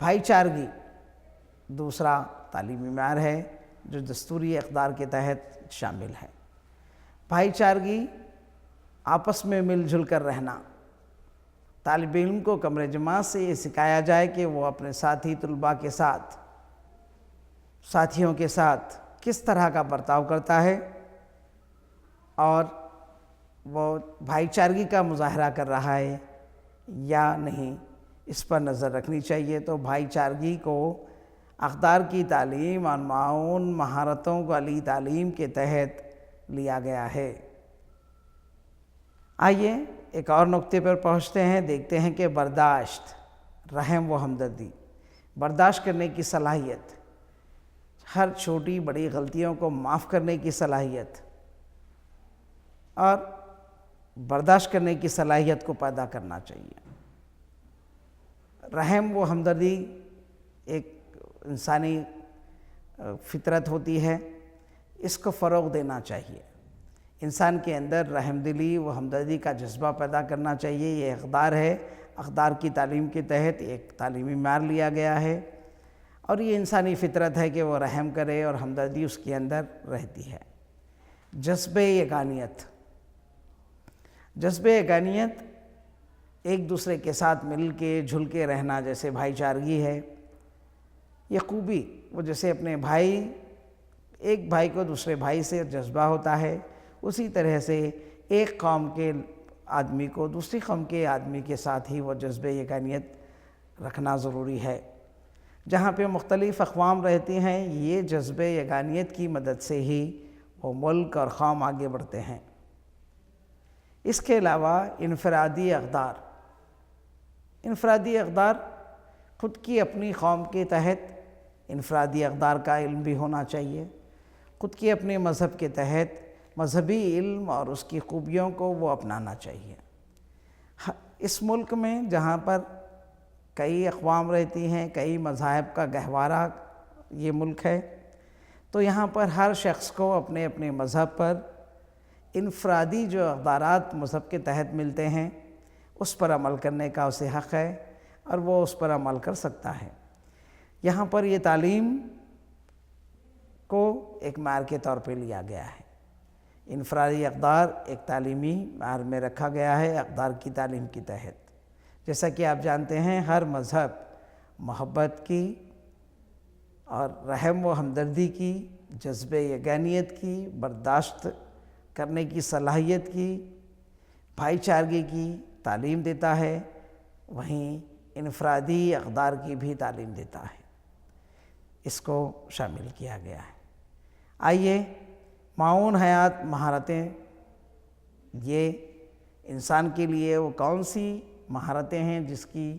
بھائی چارگی دوسرا تعلیمی معیار ہے جو دستوری اقدار کے تحت شامل ہے۔ بھائی چارگی آپس میں مل جل کر رہنا۔ طالب علم کو کمرے جماعت سے یہ سکھایا جائے کہ وہ اپنے ساتھی طلباء کے ساتھ، ساتھیوں کے ساتھ کس طرح کا برتاؤ کرتا ہے اور وہ بھائی چارگی کا مظاہرہ کر رہا ہے یا نہیں، اس پر نظر رکھنی چاہیے۔ تو بھائی چارگی کو اقدار کی تعلیم اور معاون مہارتوں والی تعلیم کے تحت لیا گیا ہے۔ آئیے ایک اور نقطے پر پہنچتے ہیں، دیکھتے ہیں کہ برداشت، رحم و ہمدردی، برداشت کرنے کی صلاحیت، ہر چھوٹی بڑی غلطیوں کو معاف کرنے کی صلاحیت اور برداشت کرنے کی صلاحیت کو پیدا کرنا چاہیے۔ رحم و ہمدردی ایک انسانی فطرت ہوتی ہے، اس کو فروغ دینا چاہیے۔ انسان کے اندر رحم دلی و ہمدردی کا جذبہ پیدا کرنا چاہیے۔ یہ اقدار ہے، اقدار کی تعلیم کے تحت ایک تعلیمی معیار لیا گیا ہے، اور یہ انسانی فطرت ہے کہ وہ رحم کرے اور ہمدردی اس کے اندر رہتی ہے۔ جذبہ یگانیت، جذبہ یگانیت ایک دوسرے کے ساتھ مل کے جھل کے رہنا جیسے بھائی چارگی ہے۔ یہ خوبی، وہ جیسے اپنے بھائی، ایک بھائی کو دوسرے بھائی سے جذبہ ہوتا ہے، اسی طرح سے ایک قوم کے آدمی کو دوسری قوم کے آدمی کے ساتھ ہی وہ جذبہ یگانیت رکھنا ضروری ہے۔ جہاں پہ مختلف اقوام رہتی ہیں، یہ جذبہ یگانیت کی مدد سے ہی وہ ملک اور قوم آگے بڑھتے ہیں۔ اس کے علاوہ انفرادی اقدار، انفرادی اقدار خود کی اپنی قوم کے تحت انفرادی اقدار کا علم بھی ہونا چاہیے، خود کی اپنے مذہب کے تحت مذہبی علم اور اس کی خوبیوں کو وہ اپنانا چاہیے۔ اس ملک میں جہاں پر کئی اقوام رہتی ہیں، کئی مذاہب کا گہوارہ یہ ملک ہے، تو یہاں پر ہر شخص کو اپنے اپنے مذہب پر انفرادی جو اقدارات مذہب کے تحت ملتے ہیں، اس پر عمل کرنے کا اسے حق ہے، اور وہ اس پر عمل کر سکتا ہے۔ یہاں پر یہ تعلیم کو ایک معیار کے طور پہ لیا گیا ہے۔ انفرادی اقدار ایک تعلیمی معیار میں رکھا گیا ہے اقدار کی تعلیم کے تحت۔ جیسا کہ آپ جانتے ہیں ہر مذہب محبت کی اور رحم و ہمدردی کی، جذبہ یگانیت کی، برداشت کرنے کی صلاحیت کی، بھائی چارگی کی تعلیم دیتا ہے، وہیں انفرادی اقدار کی بھی تعلیم دیتا ہے۔ اس کو شامل کیا گیا ہے۔ آئیے معاون حیات مہارتیں، یہ انسان کے لیے وہ کون سی مہارتیں ہیں جس کی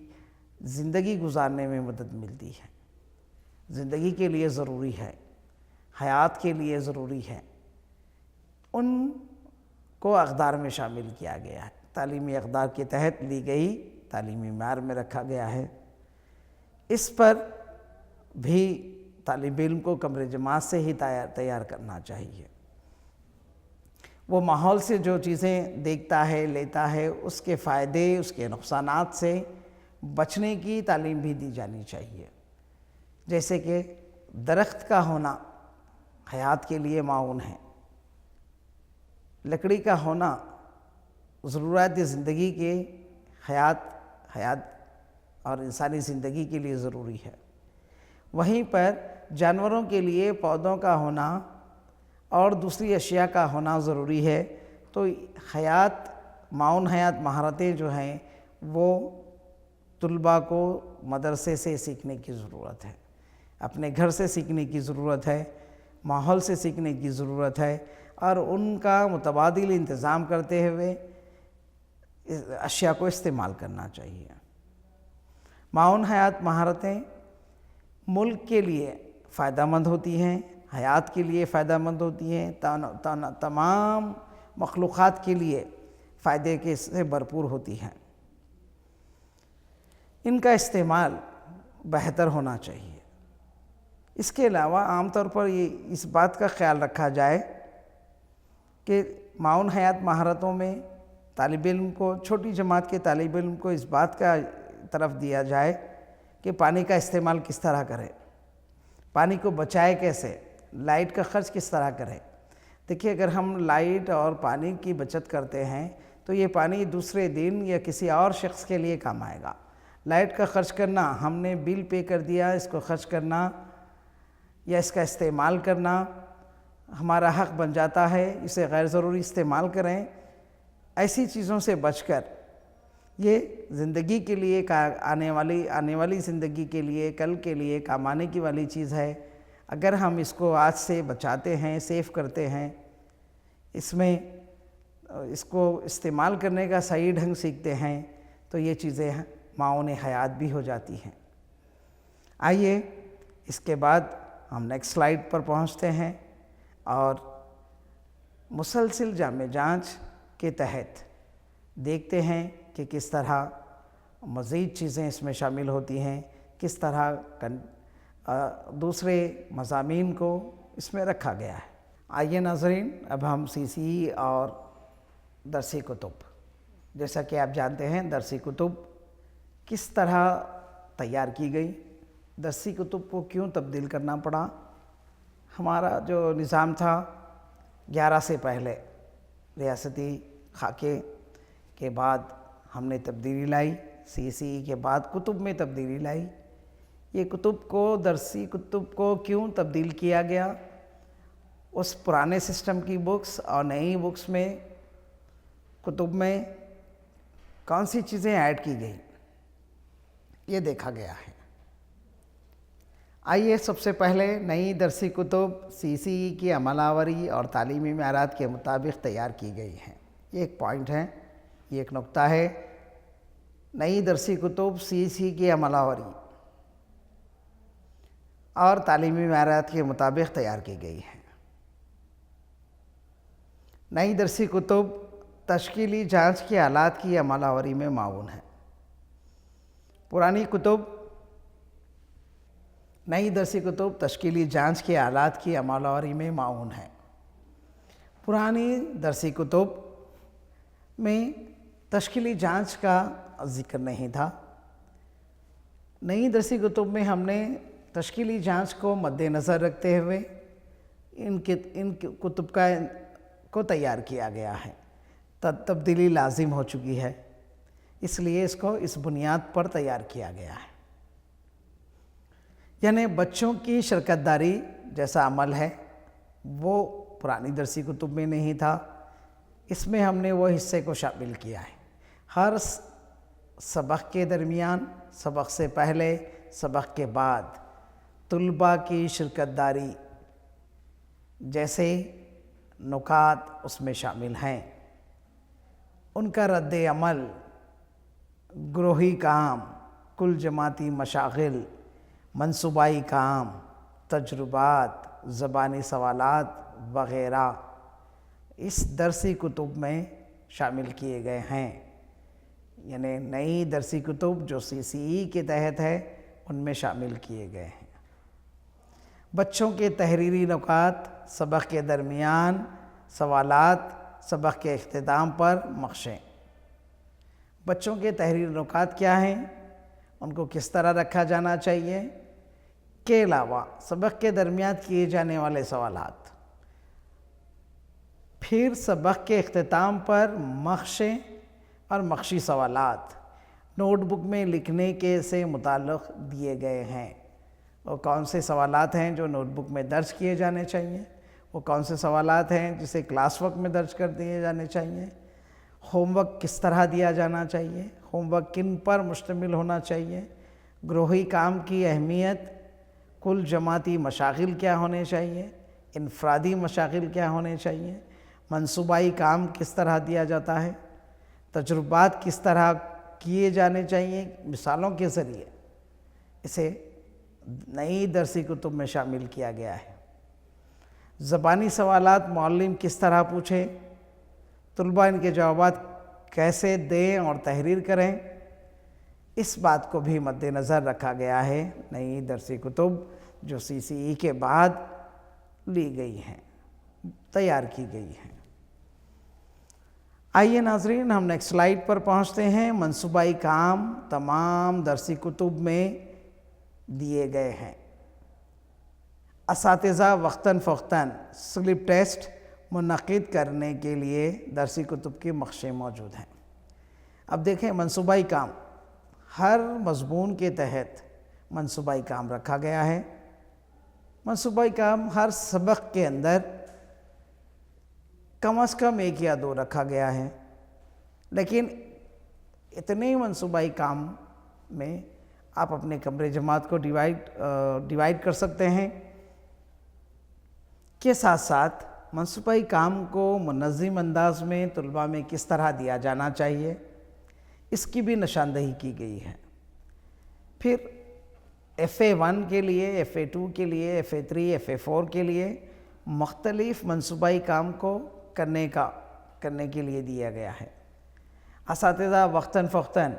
زندگی گزارنے میں مدد ملتی ہے، زندگی کے لیے ضروری ہے، حیات کے لیے ضروری ہے، ان کو اقدار میں شامل کیا گیا ہے۔ تعلیمی اقدار کے تحت لی گئی تعلیمی معیار میں رکھا گیا ہے۔ اس پر بھی طالب علم کو کمر جماعت سے ہی تیار کرنا چاہیے۔ وہ ماحول سے جو چیزیں دیکھتا ہے لیتا ہے، اس کے فائدے اس کے نقصانات سے بچنے کی تعلیم بھی دی جانی چاہیے۔ جیسے کہ درخت کا ہونا حیات کے لیے معاون ہے، لکڑی کا ہونا ضرورت زندگی کے حیات اور انسانی زندگی کے لیے ضروری ہے۔ وہیں پر جانوروں کے لیے پودوں کا ہونا اور دوسری اشیاء کا ہونا ضروری ہے۔ تو معاون حیات مہارتیں جو ہیں وہ طلباء کو مدرسے سے سیکھنے کی ضرورت ہے، اپنے گھر سے سیکھنے کی ضرورت ہے، ماحول سے سیکھنے کی ضرورت ہے، اور ان کا متبادل انتظام کرتے ہوئے اشیاء کو استعمال کرنا چاہیے۔ معاون حیات مہارتیں ملک کے لیے فائدہ مند ہوتی ہیں، حیات کے لیے فائدہ مند ہوتی ہیں، تمام مخلوقات کے لیے فائدے کے سے بھرپور ہوتی ہیں۔ ان کا استعمال بہتر ہونا چاہیے۔ اس کے علاوہ عام طور پر اس بات کا خیال رکھا جائے کہ معاون حیات مہارتوں میں طالب علم کو، چھوٹی جماعت کے طالب علم کو اس بات کا طرف دیا جائے کہ پانی کا استعمال کس طرح کرے، پانی کو بچائے کیسے، لائٹ کا خرچ کس طرح کرے۔ دیکھیے اگر ہم لائٹ اور پانی کی بچت کرتے ہیں تو یہ پانی دوسرے دن یا کسی اور شخص کے لیے کام آئے گا۔ لائٹ کا خرچ کرنا، ہم نے بل پے کر دیا، اس کو خرچ کرنا یا اس کا استعمال کرنا ہمارا حق بن جاتا ہے، اسے غیر ضروری استعمال کریں۔ ایسی چیزوں سے بچ کر یہ زندگی کے لیے آنے والی زندگی کے لیے، کل کے لیے کام آنے کی والی چیز ہے۔ اگر ہم اس کو آج سے بچاتے ہیں، سیو کرتے ہیں، اس کو استعمال کرنے کا صحیح ڈھنگ سیکھتے ہیں تو یہ چیزیں معاون حیات بھی ہو جاتی ہیں۔ آئیے اس کے بعد ہم نیکسٹ سلائیڈ پر پہنچتے ہیں اور مسلسل جامع جانچ کے تحت دیکھتے ہیں کہ کس طرح مزید چیزیں اس میں شامل ہوتی ہیں، کس طرح دوسرے مضامین کو اس میں رکھا گیا ہے۔ آئیے ناظرین، اب ہم CCE اور درسی کتب، جیسا کہ آپ جانتے ہیں درسی کتب کس طرح تیار کی گئی، درسی کتب کو کیوں تبدیل کرنا پڑا۔ ہمارا جو نظام تھا 11 سے پہلے ریاستی خاکے کے بعد ہم نے تبدیلی لائی، CCE کے بعد کتب میں تبدیلی لائی۔ یہ کتب کو، درسی کتب کو کیوں تبدیل کیا گیا؟ اس پرانے سسٹم کی بکس اور نئی بکس میں، کتب میں کون سی چیزیں ایڈ کی گئی، یہ دیکھا گیا ہے۔ آئیے سب سے پہلے نئی درسی کتب CCE کی عمل آوری اور تعلیمی معیارات کے مطابق تیار کی گئی ہیں۔ یہ ایک پوائنٹ ہے، یہ ایک نقطہ ہے۔ نئی درسی کتب CCE کی عمل آوری اور تعلیمی معیارات کے مطابق تیار کی گئی ہیں۔ نئی درسی کتب تشکیلی جانچ کے آلات کی عمل آوری میں معاون ہے۔ پرانی کتب، نئی درسی کتب تشکیلی جانچ کے آلات کی عمل آوری میں معاون ہے۔ پرانی درسی کتب میں تشکیلی جانچ کا ذکر نہیں تھا، نئی درسی کتب میں ہم نے تشکیلی جانچ کو مد نظر رکھتے ہوئے ان کتب کو تیار کیا گیا ہے۔ تبدیلی لازم ہو چکی ہے، اس لیے اس کو اس بنیاد پر تیار کیا گیا ہے۔ یعنی بچوں کی شرکت داری جیسا عمل ہے وہ پرانی درسی کتب میں نہیں تھا، اس میں ہم نے وہ حصے کو شامل کیا ہے۔ ہر سبق کے درمیان، سبق سے پہلے، سبق کے بعد طلباء کی شرکت داری جیسے نکات اس میں شامل ہیں، ان کا رد عمل، گروہی کام، کل جماعتی مشاغل، منصوبائی کام، تجربات، زبانی سوالات وغیرہ اس درسی کتب میں شامل کیے گئے ہیں۔ یعنی نئی درسی کتب جو CCE کے تحت ہے ان میں شامل کیے گئے ہیں۔ بچوں کے تحریری نکات، سبق کے درمیان سوالات، سبق کے اختتام پر مشقیں۔ بچوں کے تحریری نکات کیا ہیں، ان کو کس طرح رکھا جانا چاہیے، کے علاوہ سبق کے درمیان کیے جانے والے سوالات، پھر سبق کے اختتام پر مشقیں اور مشقی سوالات نوٹ بک میں لکھنے کے سے متعلق دیے گئے ہیں۔ وہ کون سے سوالات ہیں جو نوٹ بک میں درج کیے جانے چاہیے، وہ کون سے سوالات ہیں جسے کلاس ورک میں درج کر دیے جانے چاہیے، ہوم ورک کس طرح دیا جانا چاہیے، ہوم ورک کن پر مشتمل ہونا چاہیے، گروہی کام کی اہمیت، کل جماعتی مشاغل کیا ہونے چاہیے، انفرادی مشاغل کیا ہونے چاہیے، منصوبائی کام کس طرح دیا جاتا ہے، تجربات کس طرح کیے جانے چاہیے، مثالوں کے ذریعے اسے نئی درسی کتب میں شامل کیا گیا ہے۔ زبانی سوالات معلم کس طرح پوچھے، طلباء ان کے جوابات کیسے دیں اور تحریر کریں، اس بات کو بھی مد نظر رکھا گیا ہے نئی درسی کتب جو CCE کے بعد لی گئی ہیں، تیار کی گئی ہیں۔ آئیے ناظرین ہم نیکسٹ سلائیڈ پر پہنچتے ہیں۔ منصوبائی کام تمام درسی کتب میں دیے گئے ہیں۔ اساتذہ وقتاً فوقتاً سلپ ٹیسٹ منعقد کرنے کے لیے درسی کتب کی مشقیں موجود ہیں۔ اب دیکھیں منصوبائی کام، ہر مضمون کے تحت منصوبائی کام رکھا گیا ہے۔ منصوبائی کام ہر سبق کے اندر کم از کم 1 یا 2 رکھا گیا ہے، لیکن اتنے منصوبائی کام میں آپ اپنے کمرے جماعت کو ڈیوائیڈ کر سکتے ہیں کے ساتھ ساتھ منصوبائی کام کو منظم انداز میں طلباء میں کس طرح دیا جانا چاہیے اس کی بھی نشاندہی کی گئی ہے۔ پھر FA1 کے لیے، FA2 کے لیے، FA3، FA4 کے لیے مختلف منصوبائی کام کو کرنے کے لیے دیا گیا ہے۔ اساتذہ وقتاً فوقتاً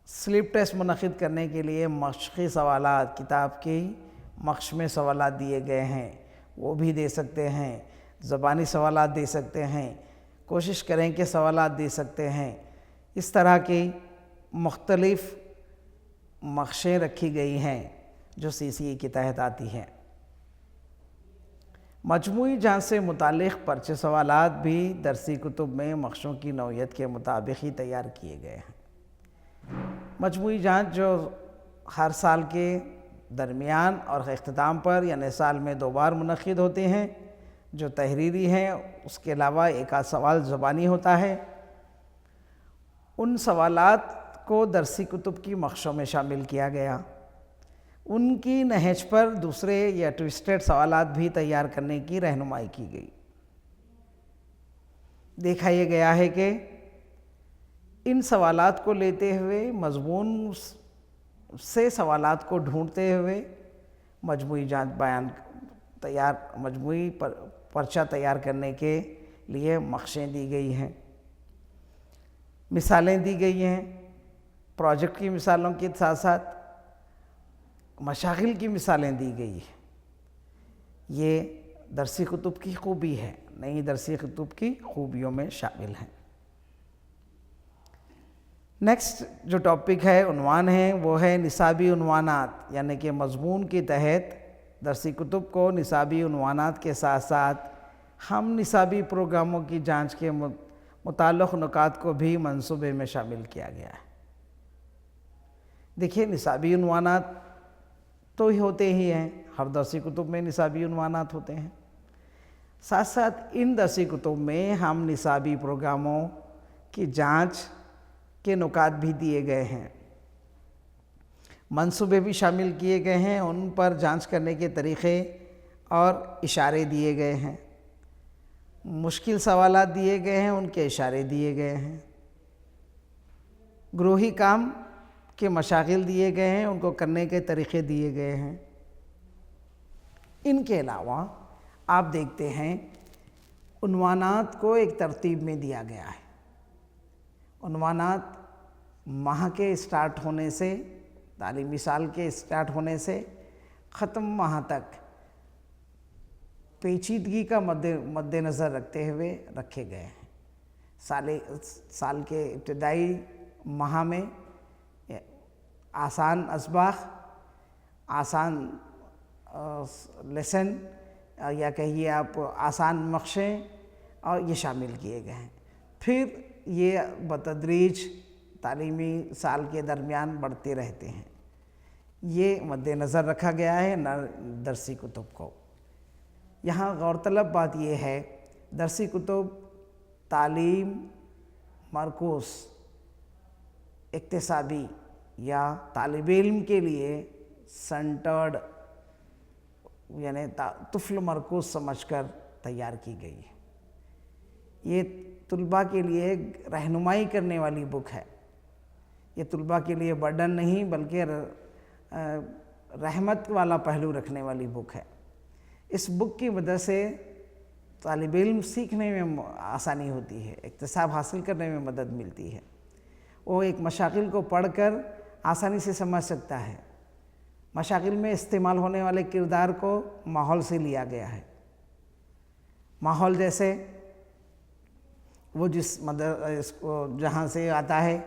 سلپ ٹیسٹ منعقد کرنے کے لیے مشقی سوالات، کتاب کی مشق میں سوالات دیے گئے ہیں، وہ بھی دے سکتے ہیں، زبانی سوالات دے سکتے ہیں، کوشش کریں کہ سوالات دے سکتے ہیں۔ اس طرح کی مختلف مشقیں رکھی گئی ہیں جو CCE کے تحت آتی ہیں۔ مجموعی جانچ سے متعلق پرچے سوالات بھی درسی کتب میں مشقوں کی نوعیت کے مطابق ہی تیار کیے گئے ہیں۔ مجموعی جانچ جو ہر سال کے درمیان اور اختتام پر یعنی سال میں 2 بار منعقد ہوتے ہیں، جو تحریری ہیں، اس کے علاوہ 1 آدھ سوال زبانی ہوتا ہے۔ ان سوالات کو درسی کتب کی مشقوں میں شامل کیا گیا۔ ان کی نہج پر دوسرے یا ٹوسٹڈ سوالات بھی تیار کرنے کی رہنمائی کی گئی۔ دیکھا یہ گیا ہے کہ ان سوالات کو لیتے ہوئے، مضمون سے سوالات کو ڈھونڈتے ہوئے مجموعی جانچ مجموعی پرچہ تیار کرنے کے لیے مشقیں دی گئی ہیں، مثالیں دی گئی ہیں، پروجیکٹ کی مثالوں کے ساتھ ساتھ مشاغل کی مثالیں دی گئی ہیں۔ یہ درسی کتب کی خوبی ہے، نئی درسی کتب کی خوبیوں میں شامل ہیں۔ نیکسٹ جو ٹاپک ہے، عنوان ہے، وہ ہے نصابی عنوانات، یعنی کہ مضمون کے تحت درسی کتب کو نصابی عنوانات کے ساتھ ساتھ ہم نصابی پروگراموں کی جانچ کے متعلق نکات کو بھی منصوبے میں شامل کیا گیا ہے۔ دیکھیے، نصابی عنوانات تو ہی ہوتے ہی ہیں، ہر درسی کتب میں نصابی عنوانات ہوتے ہیں، ساتھ ساتھ ان درسی کتب میں ہم نصابی پروگراموں کی جانچ کے نکات بھی دیے گئے ہیں، منصوبے بھی شامل کیے گئے ہیں، ان پر جانچ کرنے کے طریقے اور اشارے دیے گئے ہیں، مشکل سوالات دیے گئے ہیں، ان کے اشارے دیے گئے ہیں، گروہی کام کے مشاغل دیے گئے ہیں، ان کو کرنے کے طریقے دیے گئے ہیں۔ ان کے علاوہ آپ دیکھتے ہیں عنوانات کو ایک ترتیب میں دیا گیا ہے۔ عنوانات ماہ کے اسٹارٹ ہونے سے، تعلیمی سال کے اسٹارٹ ہونے سے ختم ماہ تک پیچیدگی کا مد نظر رکھتے ہوئے رکھے گئے ہیں۔ سال کے ابتدائی ماہ میں آسان اسباق، آسان لیسن یا کہیے آپ آسان مقشے اور یہ شامل کیے گئے ہیں، پھر یہ بتدریج تعلیمی سال کے درمیان بڑھتے رہتے ہیں۔ یہ مد نظر رکھا گیا ہے درسی کتب کو۔ یہاں غور طلب بات یہ ہے، درسی کتب تعلیم مرکوز اکتسابی یا طالب علم کے لیے سنٹرڈ یعنی طفل مرکوز سمجھ کر تیار کی گئی ہے۔ یہ طلباء کے لیے رہنمائی کرنے والی بک ہے، یہ طلباء کے لیے برڈن نہیں بلکہ رحمت والا پہلو رکھنے والی بک ہے۔ اس بک کی مدد سے طالب علم سیکھنے میں آسانی ہوتی ہے، اکتساب حاصل کرنے میں مدد ملتی ہے، وہ ایک مشاغل کو پڑھ کر آسانی سے سمجھ سکتا ہے۔ مشاغل میں استعمال ہونے والے کردار کو ماحول سے لیا گیا ہے۔ ماحول جیسے وہ جہاں سے آتا ہے،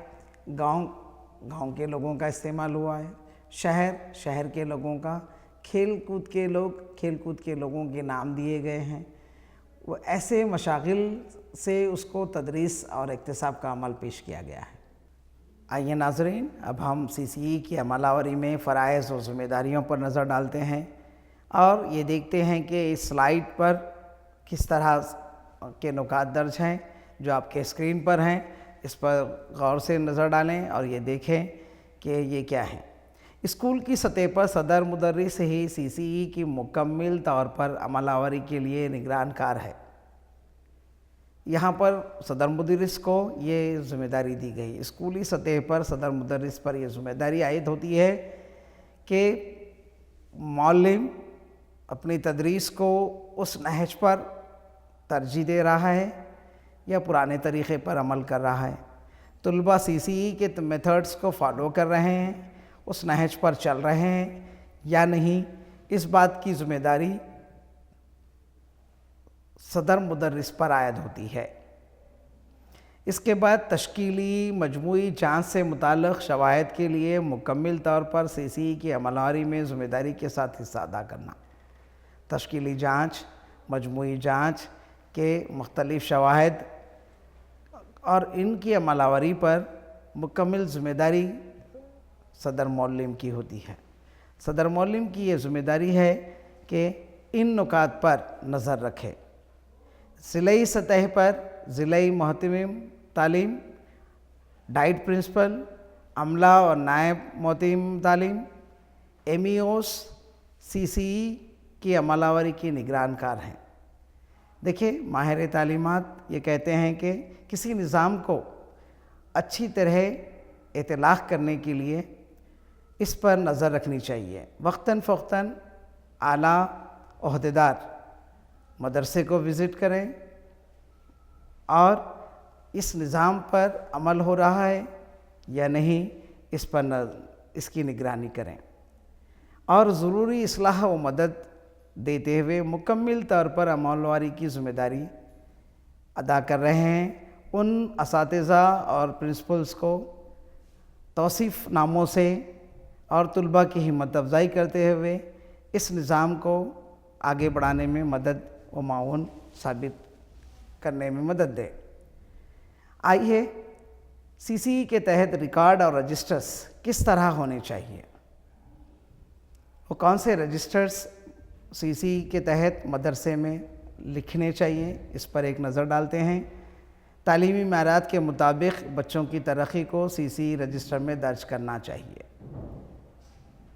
گاؤں کے لوگوں کا استعمال ہوا ہے، شہر کے لوگوں کا، کھیل کود کے لوگوں کے نام دیے گئے ہیں۔ وہ ایسے مشاغل سے اس کو تدریس اور اکتساب کا عمل پیش کیا گیا ہے۔ آئیے ناظرین، اب ہم CCE کی عمل آوری میں فرائض اور ذمہ داریوں پر نظر ڈالتے ہیں اور یہ دیکھتے ہیں کہ اس سلائیڈ پر کس طرح کے نکات درج ہیں جو آپ کے اسکرین پر ہیں۔ اس پر غور سے نظر ڈالیں اور یہ دیکھیں کہ یہ کیا ہے۔ اسکول کی سطح پر صدر مدرس ہی CCE کی مکمل طور پر عمل آوری کے لیے نگران کار ہے۔ یہاں پر صدر مدرس کو یہ ذمہ داری دی گئی، اسکولی سطح پر صدر مدرس پر یہ ذمہ داری عائد ہوتی ہے کہ معلم اپنی تدریس کو اس نہج پر ترجیح دے رہا ہے یا پرانے طریقے پر عمل کر رہا ہے، طلباء CCE کے میتھڈز کو فالو کر رہے ہیں، اس نہج پر چل رہے ہیں یا نہیں، اس بات کی ذمہ داری صدر مدرس پر عائد ہوتی ہے۔ اس کے بعد تشکیلی مجموعی جانچ سے متعلق شواہد کے لیے مکمل طور پر CCE کی عمل آوری میں ذمہ داری کے ساتھ حصہ ادا کرنا۔ تشکیلی جانچ، مجموعی جانچ کے مختلف شواہد اور ان کی عمل آوری پر مکمل ذمہ داری صدر معلم کی ہوتی ہے۔ صدر معلم کی یہ ذمہ داری ہے کہ ان نکات پر نظر رکھے۔ ضلعی سطح پر ضلعی محتمم تعلیم، ڈائٹ پرنسپل، عملہ اور نائب محتمم تعلیم، MEOs CCE کی عمل آوری کی نگران کار ہیں۔ دیکھیں، ماہر تعلیمات یہ کہتے ہیں کہ کسی نظام کو اچھی طرح اطلاق کرنے کے لیے اس پر نظر رکھنی چاہیے۔ وقتاً فوقتاً اعلیٰ عہدیدار مدرسے کو وزٹ کریں اور اس نظام پر عمل ہو رہا ہے یا نہیں اس کی نگرانی کریں اور ضروری اصلاح و مدد دیتے ہوئے مکمل طور پر عمل آوری کی ذمہ داری ادا کر رہے ہیں۔ ان اساتذہ اور پرنسپلز کو توصیف ناموں سے اور طلباء کی ہمت افزائی کرتے ہوئے اس نظام کو آگے بڑھانے میں مدد و معاون ثابت کرنے میں مدد دے۔ آئیے سی سی ای کے تحت ریکارڈ اور رجسٹرز کس طرح ہونے چاہیے، وہ کون سے رجسٹرز سی سی ای کے تحت مدرسے میں لکھنے چاہیے، اس پر ایک نظر ڈالتے ہیں۔ تعلیمی معیارات کے مطابق بچوں کی ترقی کو سی سی ای رجسٹر میں درج کرنا چاہیے۔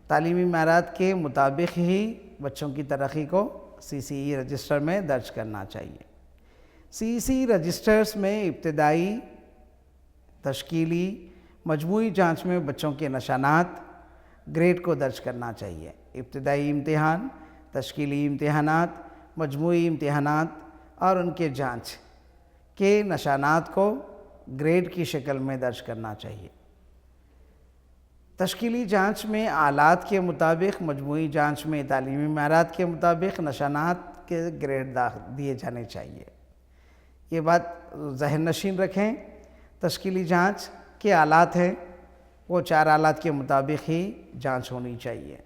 تعلیمی معیارات کے مطابق ہی بچوں کی ترقی کو سی سی ای رجسٹر میں درج کرنا چاہیے۔ سی سی ای رجسٹرز میں ابتدائی، تشکیلی، مجموعی جانچ میں بچوں کے نشانات، گریڈ کو درج کرنا چاہیے۔ ابتدائی امتحان، تشکیلی امتحانات، مجموعی امتحانات اور ان کے جانچ کے نشانات کو گریڈ کی شکل میں درج کرنا چاہیے۔ تشکیلی جانچ میں آلات کے مطابق، مجموعی جانچ میں تعلیمی معیارات کے مطابق نشانات کے گریڈ دیے جانے چاہیے۔ یہ بات ذہن نشین رکھیں، تشکیلی جانچ کے آلات ہیں وہ 4 آلات کے مطابق ہی جانچ ہونی چاہیے۔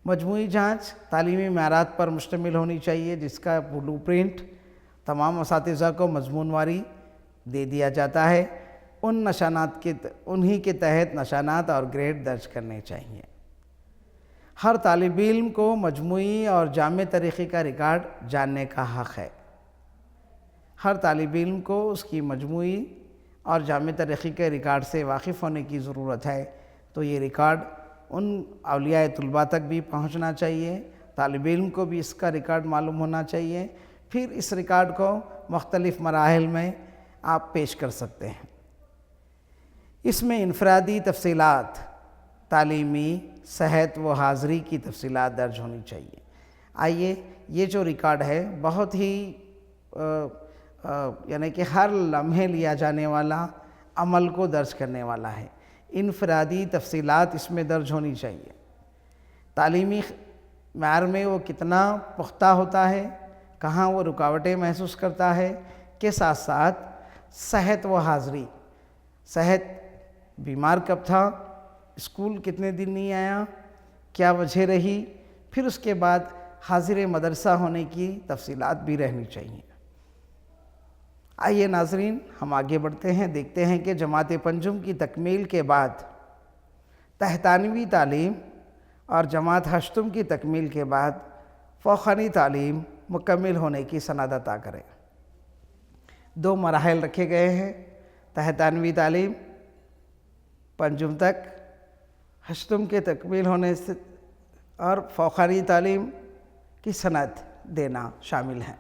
مجموعی جانچ تعلیمی معیارات پر مشتمل ہونی چاہیے، جس کا بلو پرنٹ تمام اساتذہ کو مضمون واری دے دیا جاتا ہے۔ انہی کے تحت نشانات اور گریڈ درج کرنے چاہیے۔ ہر طالب علم کو مجموعی اور جامع طریقے کا ریکارڈ جاننے کا حق ہے۔ ہر طالب علم کو اس کی مجموعی اور جامع طریقے کے ریکارڈ سے واقف ہونے کی ضرورت ہے، تو یہ ریکارڈ ان اولیاء طلباء تک بھی پہنچنا چاہیے، طالب علم کو بھی اس کا ریکارڈ معلوم ہونا چاہیے۔ پھر اس ریکارڈ کو مختلف مراحل میں آپ پیش کر سکتے ہیں۔ اس میں انفرادی تفصیلات، تعلیمی، صحت و حاضری کی تفصیلات درج ہونی چاہیے۔ آئیے یہ جو ریکارڈ ہے بہت ہی یعنی کہ ہر لمحے لیا جانے والا، عمل کو درج کرنے والا ہے۔ انفرادی تفصیلات اس میں درج ہونی چاہیے۔ تعلیمی معیار میں وہ کتنا پختہ ہوتا ہے، کہاں وہ رکاوٹیں محسوس کرتا ہے، کے ساتھ ساتھ صحت و حاضری، صحت، بیمار کب تھا، اسکول کتنے دن نہیں آیا، کیا وجہ رہی، پھر اس کے بعد حاضر مدرسہ ہونے کی تفصیلات بھی رہنی چاہیے۔ آئیے ناظرین ہم آگے بڑھتے ہیں، دیکھتے ہیں کہ جماعت پنجم کی تکمیل کے بعد تحتانوی تعلیم اور جماعت ہشتم کی تکمیل کے بعد فوقانی تعلیم مکمل ہونے کی سند عطا کریں۔ 2 مراحل رکھے گئے ہیں، تحتانوی تعلیم پنجم تک، ہشتم کے تکمیل ہونے سے اور فوقانی تعلیم کی سند دینا شامل ہیں۔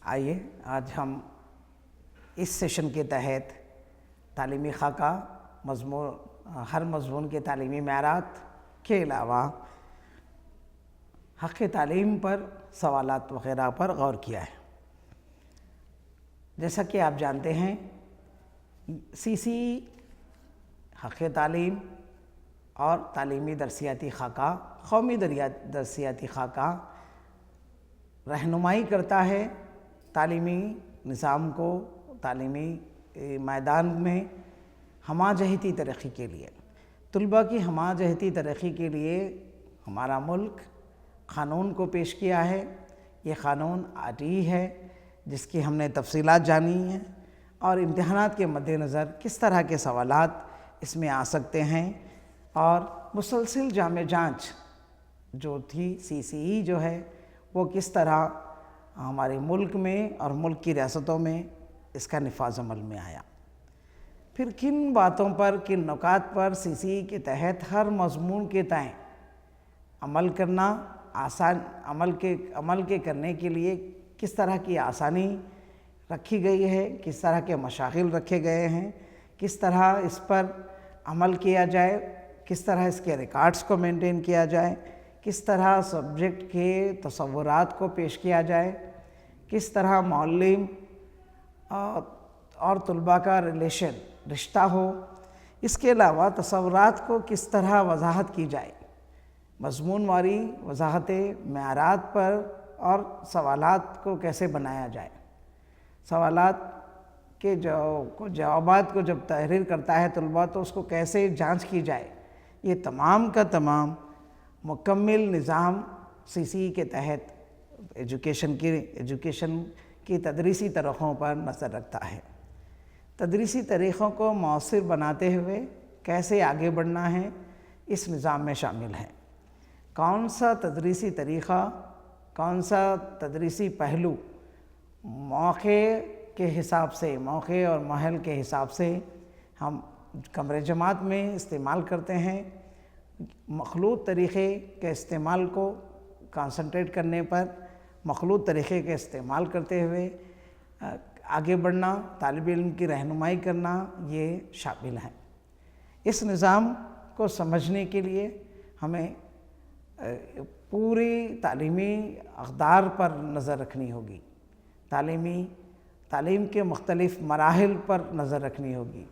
آئیے آج ہم اس سیشن کے تحت تعلیمی خاکہ، ہر مضمون کے تعلیمی معیارات کے علاوہ حق تعلیم پر سوالات وغیرہ پر غور کیا ہے۔ جیسا کہ آپ جانتے ہیں سی سی حق تعلیم اور تعلیمی درسیاتی خاکہ، قومی درسیاتی خاکہ رہنمائی کرتا ہے تعلیمی نظام کو تعلیمی میدان میں ہمہ جہتی ترقی کے لیے۔ طلباء کی ہمہ جہتی ترقی کے لیے ہمارا ملک قانون کو پیش کیا ہے۔ یہ قانون آتی ہے جس کی ہم نے تفصیلات جانی ہیں، اور امتحانات کے مد نظر کس طرح کے سوالات اس میں آ سکتے ہیں، اور مسلسل جامع جانچ جو تھی سی سی ای جو ہے وہ کس طرح ہمارے ملک میں اور ملک کی ریاستوں میں اس کا نفاذ عمل میں آیا۔ پھر کن باتوں پر، کن نکات پر سی سی ای کے تحت ہر مضمون کے تئیں عمل کرنا آسان، عمل کے کرنے کے لیے کس طرح کی آسانی رکھی گئی ہے، کس طرح کے مشاغل رکھے گئے ہیں، کس طرح اس پر عمل کیا جائے، کس طرح اس کے ریکارڈز کو مینٹین کیا جائے، کس طرح سبجیکٹ کے تصورات کو پیش کیا جائے، کس طرح معلم اور طلباء کا رشتہ ہو، اس کے علاوہ تصورات کو کس طرح وضاحت کی جائے، مضمون واری وضاحتیں معیارات پر، اور سوالات کو کیسے بنایا جائے، سوالات کہ جوابات کو جب تحریر کرتا ہے طلباء تو اس کو کیسے جانچ کی جائے، یہ تمام کا تمام مکمل نظام CCE کے تحت ایجوکیشن کی تدریسی طریقوں پر نظر رکھتا ہے۔ تدریسی طریقوں کو مؤثر بناتے ہوئے کیسے آگے بڑھنا ہے اس نظام میں شامل ہے۔ کون سا تدریسی طریقہ، کون سا تدریسی پہلو موقع کے حساب سے، موقع اور ماحول کے حساب سے ہم کمرے جماعت میں استعمال کرتے ہیں، مخلوط طریقے کے استعمال کو کانسنٹریٹ کرنے پر مخلوط طریقے کے استعمال کرتے ہوئے آگے بڑھنا، طالب علم کی رہنمائی کرنا، یہ شامل ہے۔ اس نظام کو سمجھنے کے لیے ہمیں پوری تعلیمی اقدار پر نظر رکھنی ہوگی، تعلیم کے مختلف مراحل پر نظر رکھنی ہوگی،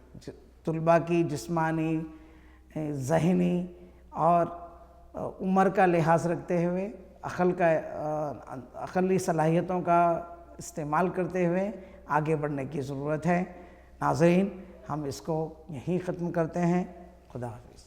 طلباء کی جسمانی، ذہنی اور عمر کا لحاظ رکھتے ہوئے، عقلی صلاحیتوں کا استعمال کرتے ہوئے آگے بڑھنے کی ضرورت ہے۔ ناظرین، ہم اس کو یہیں ختم کرتے ہیں۔ خدا حافظ۔